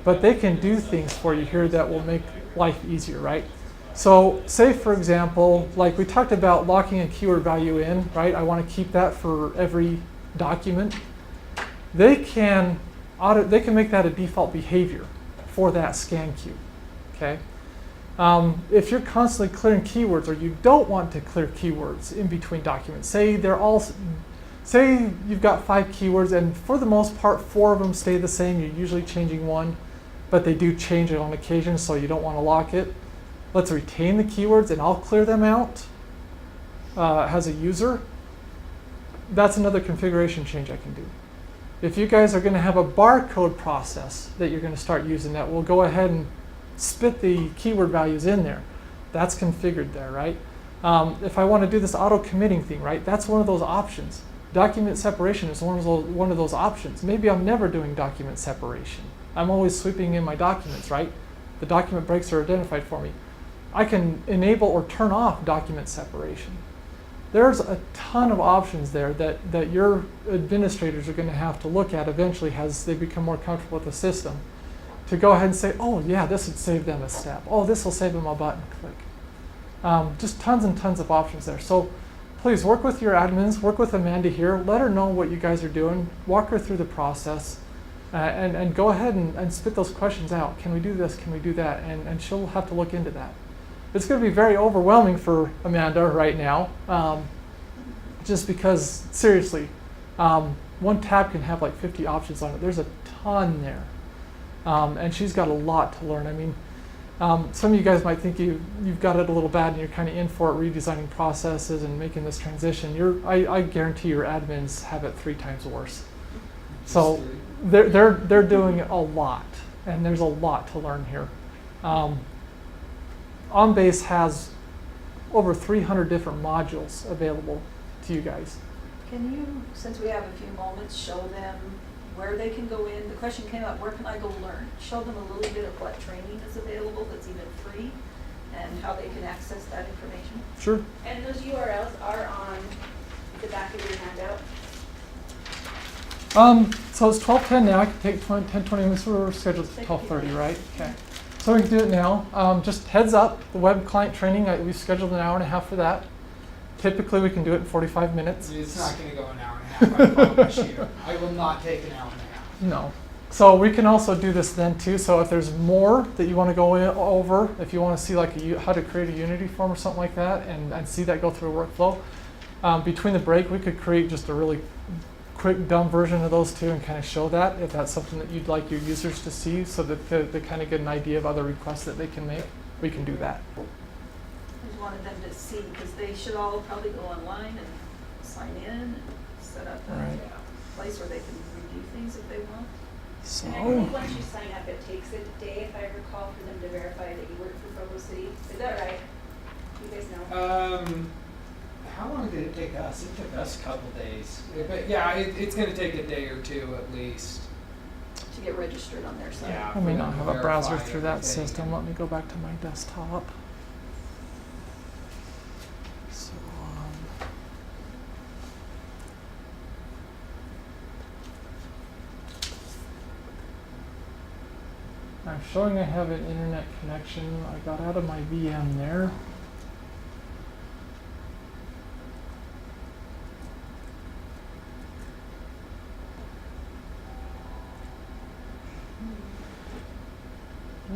But they can do things for you here that will make life easier, right? So say, for example, like we talked about locking a keyword value in, right? I want to keep that for every document. They can make that a default behavior for that scan queue, okay? If you're constantly clearing keywords, or you don't want to clear keywords in between documents, say you've got 5 keywords, and for the most part, 4 of them stay the same. You're usually changing one, but they do change it on occasion, so you don't want to lock it. Let's retain the keywords, and I'll clear them out as a user. That's another configuration change I can do. If you guys are going to have a barcode process that you're going to start using, that will go ahead and spit the keyword values in there, that's configured there, right? If I want to do this auto committing thing, right, that's one of those options. Document separation is one of those options. Maybe I'm never doing document separation. I'm always sweeping in my documents, right? The document breaks are identified for me. I can enable or turn off document separation. There's a ton of options there that your administrators are going to have to look at eventually as they become more comfortable with the system, to go ahead and say, oh yeah, this would save them a step. Oh, this will save them a button click. Just tons and tons of options there. So please work with your admins, work with Amanda here, let her know what you guys are doing, walk her through the process, and go ahead and spit those questions out. Can we do this? Can we do that? And she'll have to look into that. It's going to be very overwhelming for Amanda right now, just because, seriously, One tab can have like 50 options on it. There's a ton there. And she's got a lot to learn. I mean, some of you guys might think you've got it a little bad and you're kind of in for it, redesigning processes and making this transition. I guarantee your admins have it 3 times worse. So they're doing a lot, and there's a lot to learn here. OnBase has over 300 different modules available to you guys. Can you, since we have a few moments, show them where they can go in? The question came up, where can I go learn? Show them a little bit of what training is available that's even free and how they can access that information. Sure. And those URLs are on the back of your handout. So it's 12:10 now. I can take 10-20 minutes. We're scheduled at 12:30, right? Okay. So we can do it now. Just heads up, the web client training, we've scheduled an hour and a half for that. Typically, we can do it in 45 minutes. It's not going to go an hour and a half, I promise you. I will not take an hour and a half. No. So we can also do this then too. So if there's more that you want to go over, if you want to see like how to create a Unity form or something like that and see that go through a workflow, between the break, we could create just a really quick, dumb version of those two and kind of show that if that's something that you'd like your users to see so that they kind of get an idea of other requests that they can make. We can do that. I just wanted them to see, because they should all probably go online and sign in and set up a Right. place where they can review things if they want. So, And I believe once you sign up, it takes a day, if I recall, for them to verify that you work for Provo City. Is that right? You guys know? How long did it take us? It took us a couple days. But yeah, it's going to take a day or two at least. To get registered on their site. Yeah. I may for not them have to a browser verify through that everything. system. Let me go back to my desktop. So, I'm showing I have an internet connection. I got out of my VM there.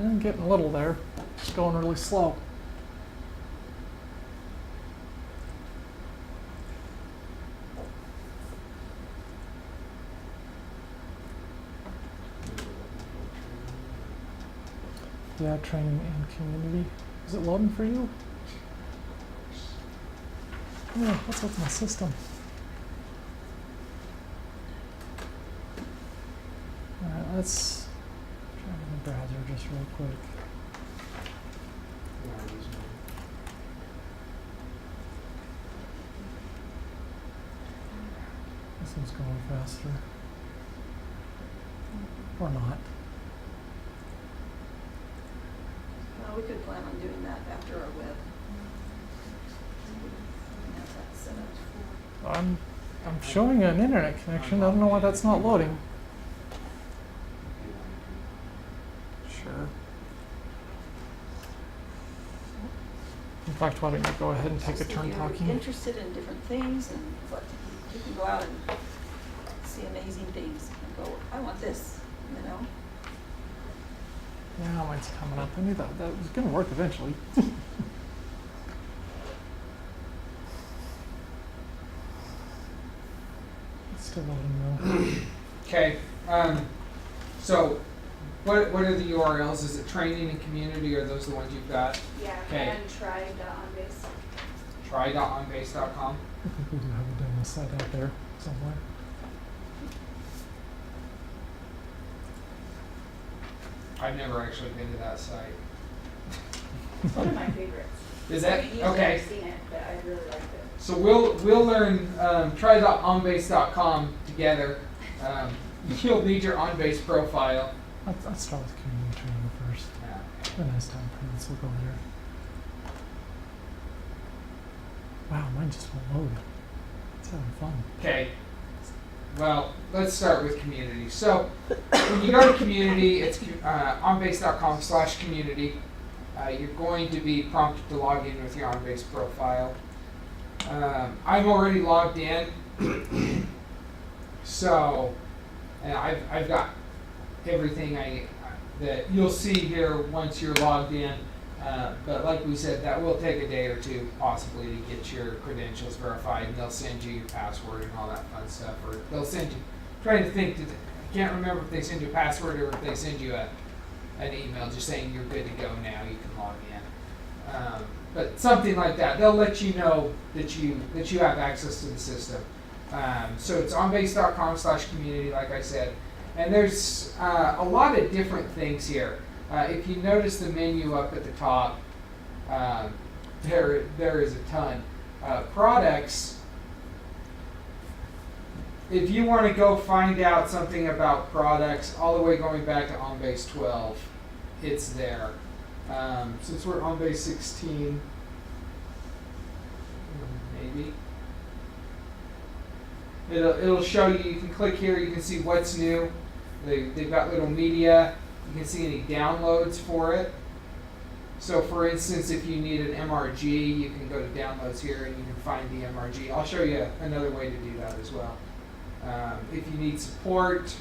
I'm getting a little there. Just going really slow. Yeah, training and community. Is it loading for you? Yeah, what's with my system? Alright, let's try the browser just real quick. This one's going faster. Or not. Well, we could plan on doing that after our web. And have that set up. I'm showing an internet connection. I don't know why that's not loading. Sure. In fact, why don't you go ahead and take a Just if turn you're talking? interested in different things and what, you can go out and see amazing things and go, I want this, you know? Yeah, mine's coming up. I knew that was going to work eventually. It's still loading though. Okay. So, what are the URLs? Is it training and community? Or are those the ones you've got? Yeah, Okay. and try.onbase. Try.onbase.com. I think we do have a demo site out there somewhere. I've never actually been to that site. It's one of my favorites. Is I that haven't used it, okay? I've seen it, but I really liked it. So we'll learn try.onbase.com together. You'll need your OnBase profile. Let's start with community training first. Yeah. The nice time periods will go there. Wow, mine just won't load. It's having fun. Okay. Well, let's start with community. So when you go to community, it's onbase.com/community. You're going to be prompted to log in with your OnBase profile. I'm already logged in, so and I've got everything that you'll see here once you're logged in. But like we said, that will take a day or two possibly to get your credentials verified, and they'll send you your password and all that fun stuff. Or they'll send you, trying to think, I can't remember if they send you a password or if they send you an email just saying you're good to go now, you can log in. But something like that, they'll let you know that you have access to the system. So it's onbase.com/community, like I said. And there's a lot of different things here. If you notice the menu up at the top, there is a ton. Products, if you want to go find out something about products, all the way going back to OnBase 12, it's there. Since we're OnBase 16, maybe. It'll show you, you can click here, you can see what's new. They've got little media. You can see any downloads for it. So for instance, if you need an MRG, you can go to downloads here and you can find the MRG. I'll show you another way to do that as well. If you need support,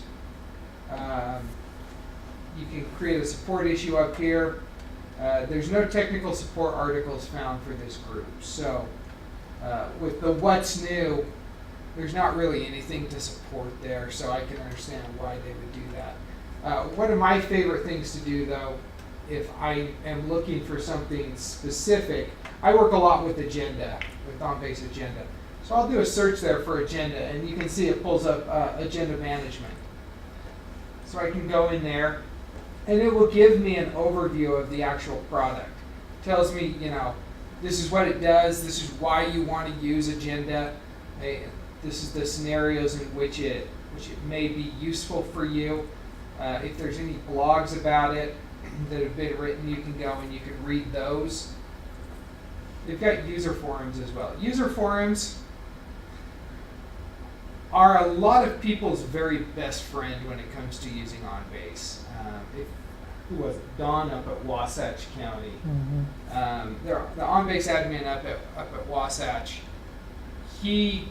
you can create a support issue up here. There's no technical support articles found for this group. So with the what's new, there's not really anything to support there, so I can understand why they would do that. One of my favorite things to do, though, if I am looking for something specific, I work a lot with Agenda, with OnBase Agenda. So I'll do a search there for Agenda, and you can see it pulls up Agenda Management. So I can go in there, and it will give me an overview of the actual product. It tells me, you know, this is what it does, this is why you want to use Agenda. This is the scenarios in which it may be useful for you. If there's any blogs about it that have been written, you can go and you can read those. They've got user forums as well. User forums are a lot of people's very best friend when it comes to using OnBase. Who was it? Don up at Wasatch County. The OnBase admin up at Wasatch. He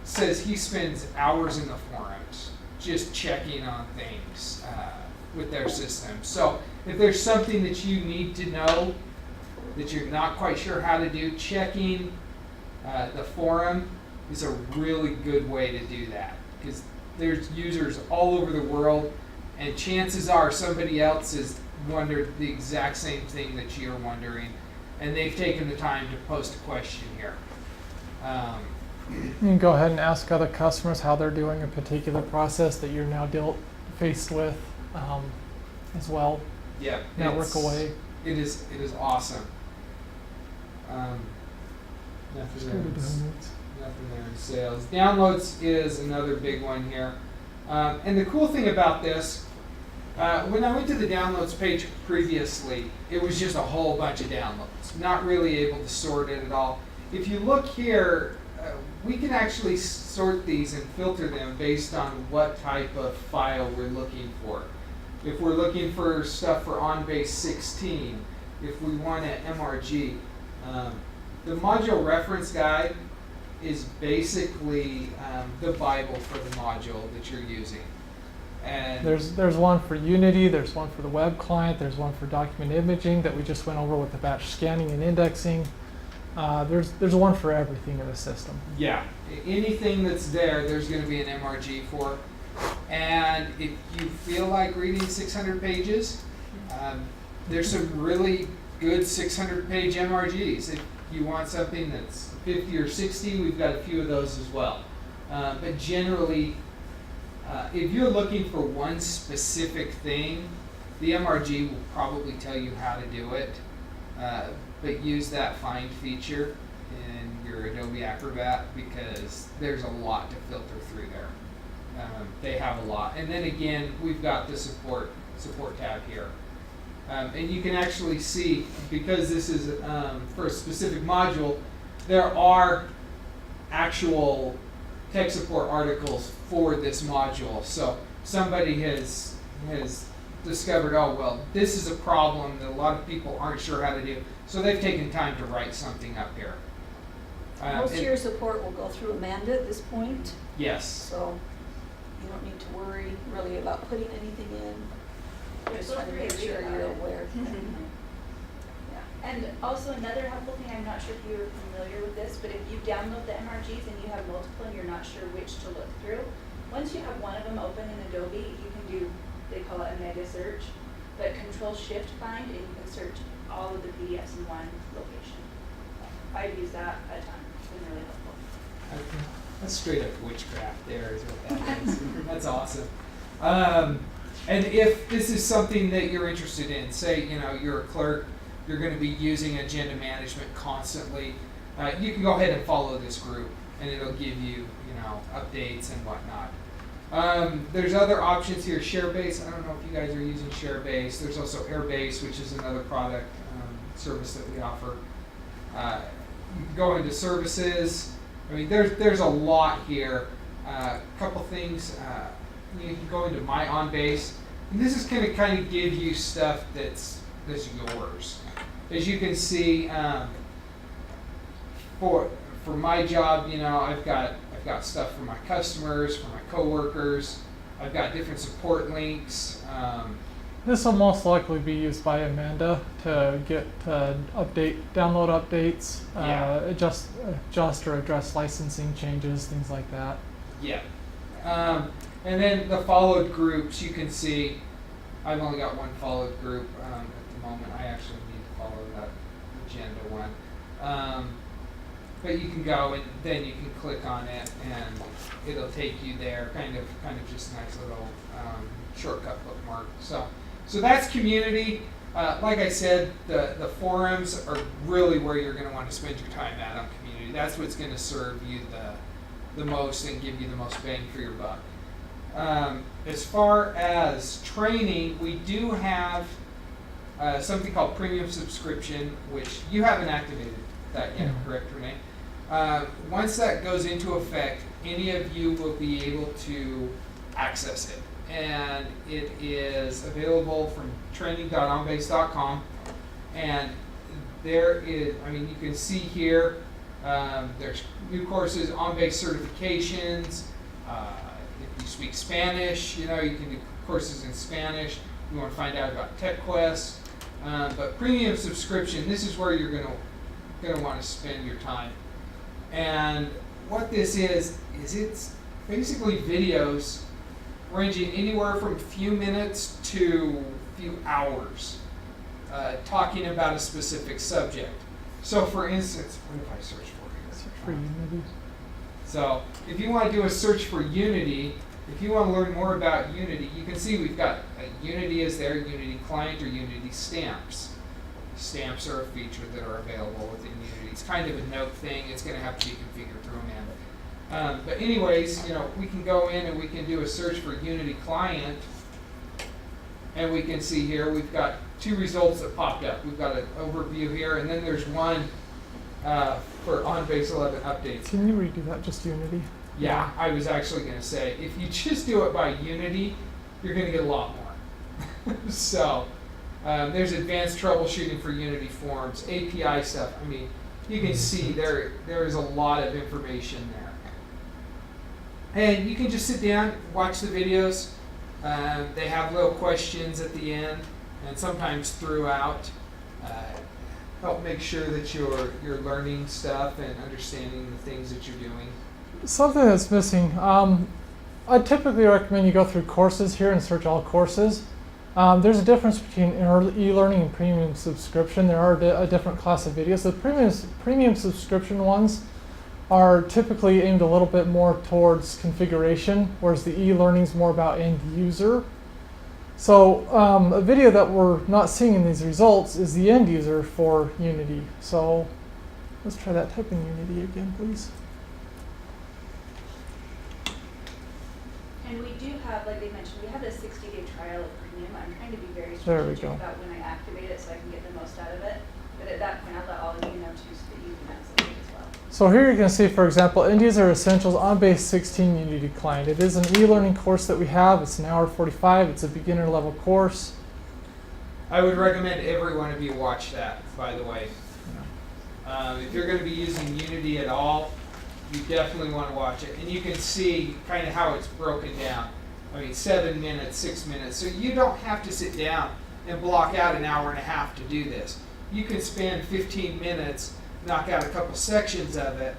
says he spends hours in the forums just checking on things with their system. So if there's something that you need to know that you're not quite sure how to do, checking the forum is a really good way to do that, because there's users all over the world, and chances are somebody else has wondered the exact same thing that you're wondering, and they've taken the time to post a question here. You can go ahead and ask other customers how they're doing a particular process that you're now faced with as well. Yeah, Network away. It is awesome. Nothing there in sales. Downloads is another big one here. And the cool thing about this, when I went to the downloads page previously, it was just a whole bunch of downloads. Not really able to sort it at all. If you look here, we can actually sort these and filter them based on what type of file we're looking for. If we're looking for stuff for OnBase 16, if we want an MRG, the module reference guide is basically the Bible for the module that you're using. And There's one for Unity, there's one for the web client, there's one for document imaging that we just went over with the batch scanning and indexing. There's one for everything in the system. yeah, anything that's there's going to be an MRG for. And if you feel like reading 600 pages, there's some really good 600-page MRGs. If you want something that's 50 or 60, we've got a few of those as well. But generally, if you're looking for one specific thing, the MRG will probably tell you how to do it. But use that find feature in your Adobe Acrobat, because there's a lot to filter through there. They have a lot. And then again, we've got the support tab here. And you can actually see, because this is for a specific module, there are actual tech support articles for this module. So somebody has discovered, oh, well, this is a problem that a lot of people aren't sure how to do. So they've taken time to write something up here. Most of your support will go through Amanda at this point, Yes. so you don't need to worry really about putting anything in. Just Feel want to free make to sure read about you're it. aware. Yeah. And also another helpful thing, I'm not sure if you're familiar with this, but if you download the MRGs and you have multiple and you're not sure which to look through, once you have one of them open in Adobe, you can do, they call it a mega search, but Control-Shift-Find, and you can search all of the PDFs in one location. I've used that a ton, it's been really helpful. That's straight up witchcraft there is what that is. That's awesome. And if this is something that you're interested in, say, you're a clerk, you're going to be using agenda management constantly, you can go ahead and follow this group and it'll give you, updates and whatnot. There's other options here. ShareBase, I don't know if you guys are using ShareBase. There's also Airbase, which is another product service that we offer. You can go into services. I mean, there's a lot here. A couple things. You can go into My OnBase, and this is going to kind of give you stuff that's yours. As you can see, for my job, I've got stuff for my customers, for my coworkers. I've got different support links. This will most likely be used by Amanda to get download updates, Yeah. adjust or address licensing changes, things like that. Yeah. And then the followed groups, you can see, I've only got one followed group at the moment. I actually need to follow that agenda one. But you can go and then you can click on it and it'll take you there, kind of just a nice little shortcut bookmark. So that's community. Like I said, the forums are really where you're going to want to spend your time at on community. That's what's going to serve you the most and give you the most bang for your buck. As far as training, we do have something called premium subscription, which you haven't activated that yet, correct, Renee? Once that goes into effect, any of you will be able to access it. And it is available from training.onbase.com. And there is, you can see here, there's new courses, on-base certifications. If you speak Spanish, you can do courses in Spanish. You want to find out about TechQuest. But premium subscription, this is where you're going to want to spend your time. And what this is it's basically videos ranging anywhere from a few minutes to a few hours talking about a specific subject. So for instance, what if I search for here? Search for Unity. So if you want to do a search for Unity, if you want to learn more about Unity, you can see we've got Unity is there, Unity Client or Unity Stamps. Stamps are a feature that are available within Unity. It's kind of a note thing. It's going to have to be configured through Amanda. But anyways, we can go in and we can do a search for Unity Client, and we can see here we've got two results that popped up. We've got an overview here, and then there's one for OnBase 11 updates. Can you redo that, just Unity? Yeah, I was actually going to say, if you just do it by Unity, you're going to get a lot more. So there's advanced troubleshooting for Unity forms, API stuff. You can see there is a lot of information there. And you can just sit down, watch the videos. They have little questions at the end and sometimes throughout. Help make sure that you're learning stuff and understanding the things that you're doing. Something that's missing. I typically recommend you go through courses here and search all courses. There's a difference between e-learning and premium subscription. There are a different class of videos. The premium subscription ones are typically aimed a little bit more towards configuration, whereas the e-learning is more about end user. So a video that we're not seeing in these results is the end user for Unity. So let's try that. Type in Unity again, please. And we do have, like they mentioned, we have a 60-day trial of premium. I'm trying to be very There we strategic go. about when I activate it so I can get the most out of it. But at that point, I'll let all of you know too so that you can access it as well. So here you can see, for example, End User Essentials OnBase 16 Unity Client. It is an e-learning course that we have. It's an hour 45. It's a beginner level course. I would recommend every one of you watch that, by the way. If you're going to be using Unity at all, you definitely want to watch it. And you can see kind of how it's broken down. 7 minutes, 6 minutes. So you don't have to sit down and block out an hour and a half to do this. you can spend 15 minutes, knock out a couple sections of it,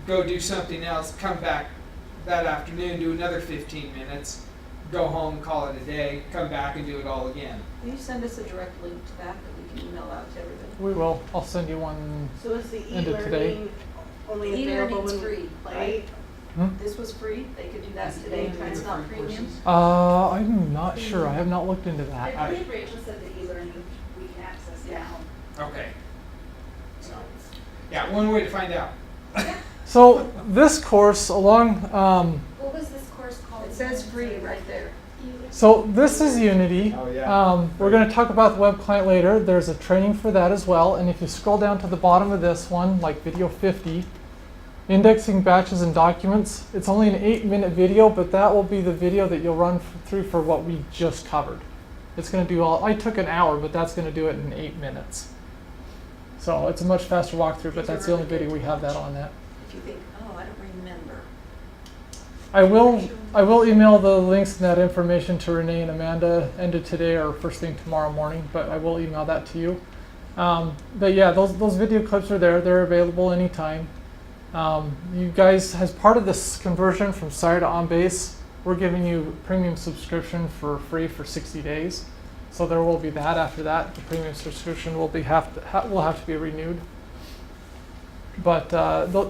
go do something else, come back that afternoon, do another 15 minutes, go home, call it a day, come back and do it all again. Will you send us a direct link to that we can email out to everybody? We will. I'll send you one. So is the End of today. e-learning only available E-learning's when we free, play? right? Hmm? This was free, they could do that today, it's not premium. I'm not sure. I have not looked into that. I believe Rachel said the e-learning we can access Yeah. now. Okay. So, yeah, one way to find out. So this course along, What was this course called? It says free right there. so this is Unity. Oh, yeah. We're going to talk about the web client later. There's a training for that as well. And if you scroll down to the bottom of this one, like video 50, indexing batches and documents, it's only an 8-minute video, but that will be the video that you'll run through for what we just covered. It's going to do all, I took an hour, but that's going to do it in 8 minutes. So it's a much faster walkthrough, but that's the only video we have that on that. If you think, oh, I don't remember. I will email the links and that information to Renee and Amanda end of today or first thing tomorrow morning, but I will email that to you. But yeah, those video clips are there. They're available anytime. You guys, as part of this conversion from Sire to OnBase, we're giving you a premium subscription for free for 60 days. So there will be that after that. The premium subscription will have to be renewed. But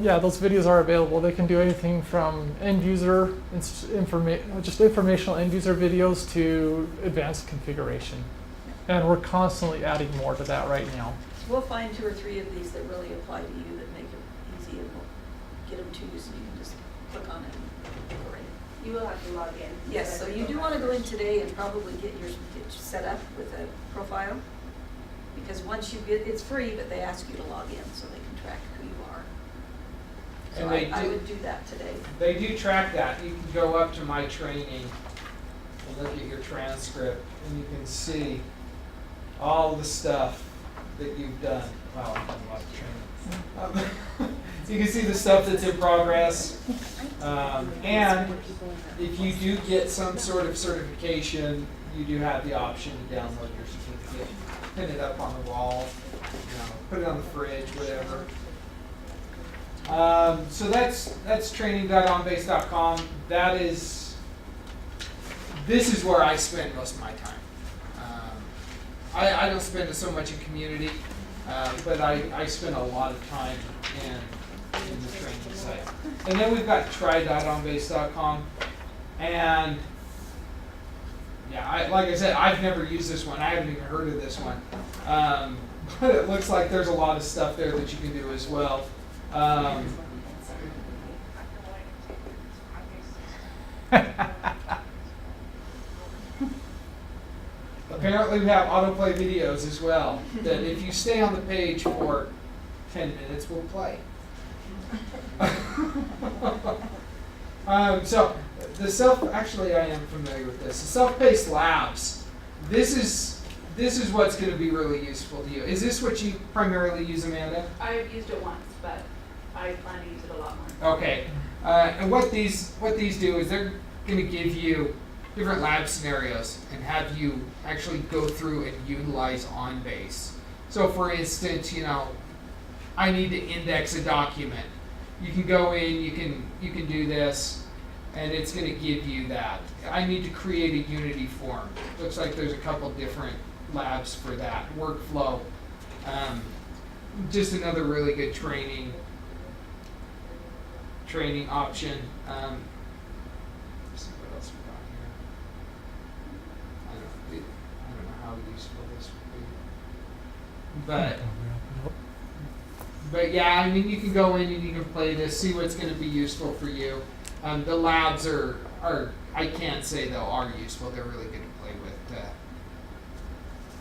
yeah, those videos are available. They can do anything from end user just informational end user videos to advanced configuration. And we're constantly adding more to that right now. We'll find 2 or 3 of these that really apply to you that make it easy, and we'll get them to you so you can just click on it and go right. You will have to log in. Yes, so you do want to go in today and probably get set up with a profile, because once you get, it's free, but they ask you to log in so they can track who you are. So And I would do that today. They do track that. You can go up to my training and look at your transcript, and you can see all the stuff that you've done. Wow, I've done a lot of training. You can see the stuff that's in progress. And if you do get some sort of certification, you do have the option to download your certificate, pin it up on the wall, put it on the fridge, whatever. So that's training.onbase.com. This is where I spend most of my time. I don't spend it so much in community, but I spend a lot of time in the training site. And then we've got try.onbase.com, and yeah, like I said, I've never used this one. I haven't even heard of this one. But it looks like there's a lot of stuff there that you can do as well. Apparently we have autoplay videos as well, that if you stay on the page for 10 minutes, will play. So actually I am familiar with this. The self-paced labs, this is what's going to be really useful to you. Is this what you primarily use, Amanda? I've used it once, but I plan to use it a lot more. Okay. And what these do is they're going to give you different lab scenarios and have you actually go through and utilize OnBase. So for instance, I need to index a document. You can go in, you can do this, and it's going to give you that. I need to create a Unity form. Looks like there's a couple different labs for that. Workflow. Just another really good training option. Let's see what else we got here. I don't know how useful this would be. But yeah, I mean, you can go in and you can play this, see what's going to be useful for you. The labs are I can't say though are useful. They're really good to play with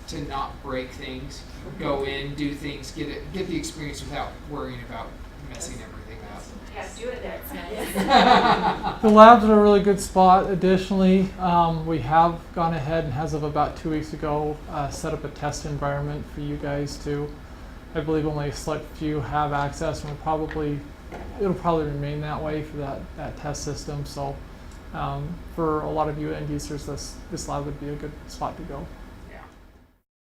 to not break things. Go in, do things, get the experience without worrying about messing everything up. Yeah, do it there. The labs are a really good spot. Additionally, we have gone ahead and as of about 2 weeks ago, set up a test environment for you guys to. I believe only a select few have access, and it'll probably remain that way for that test system. So for a lot of you end users, this lab would be a good spot to go.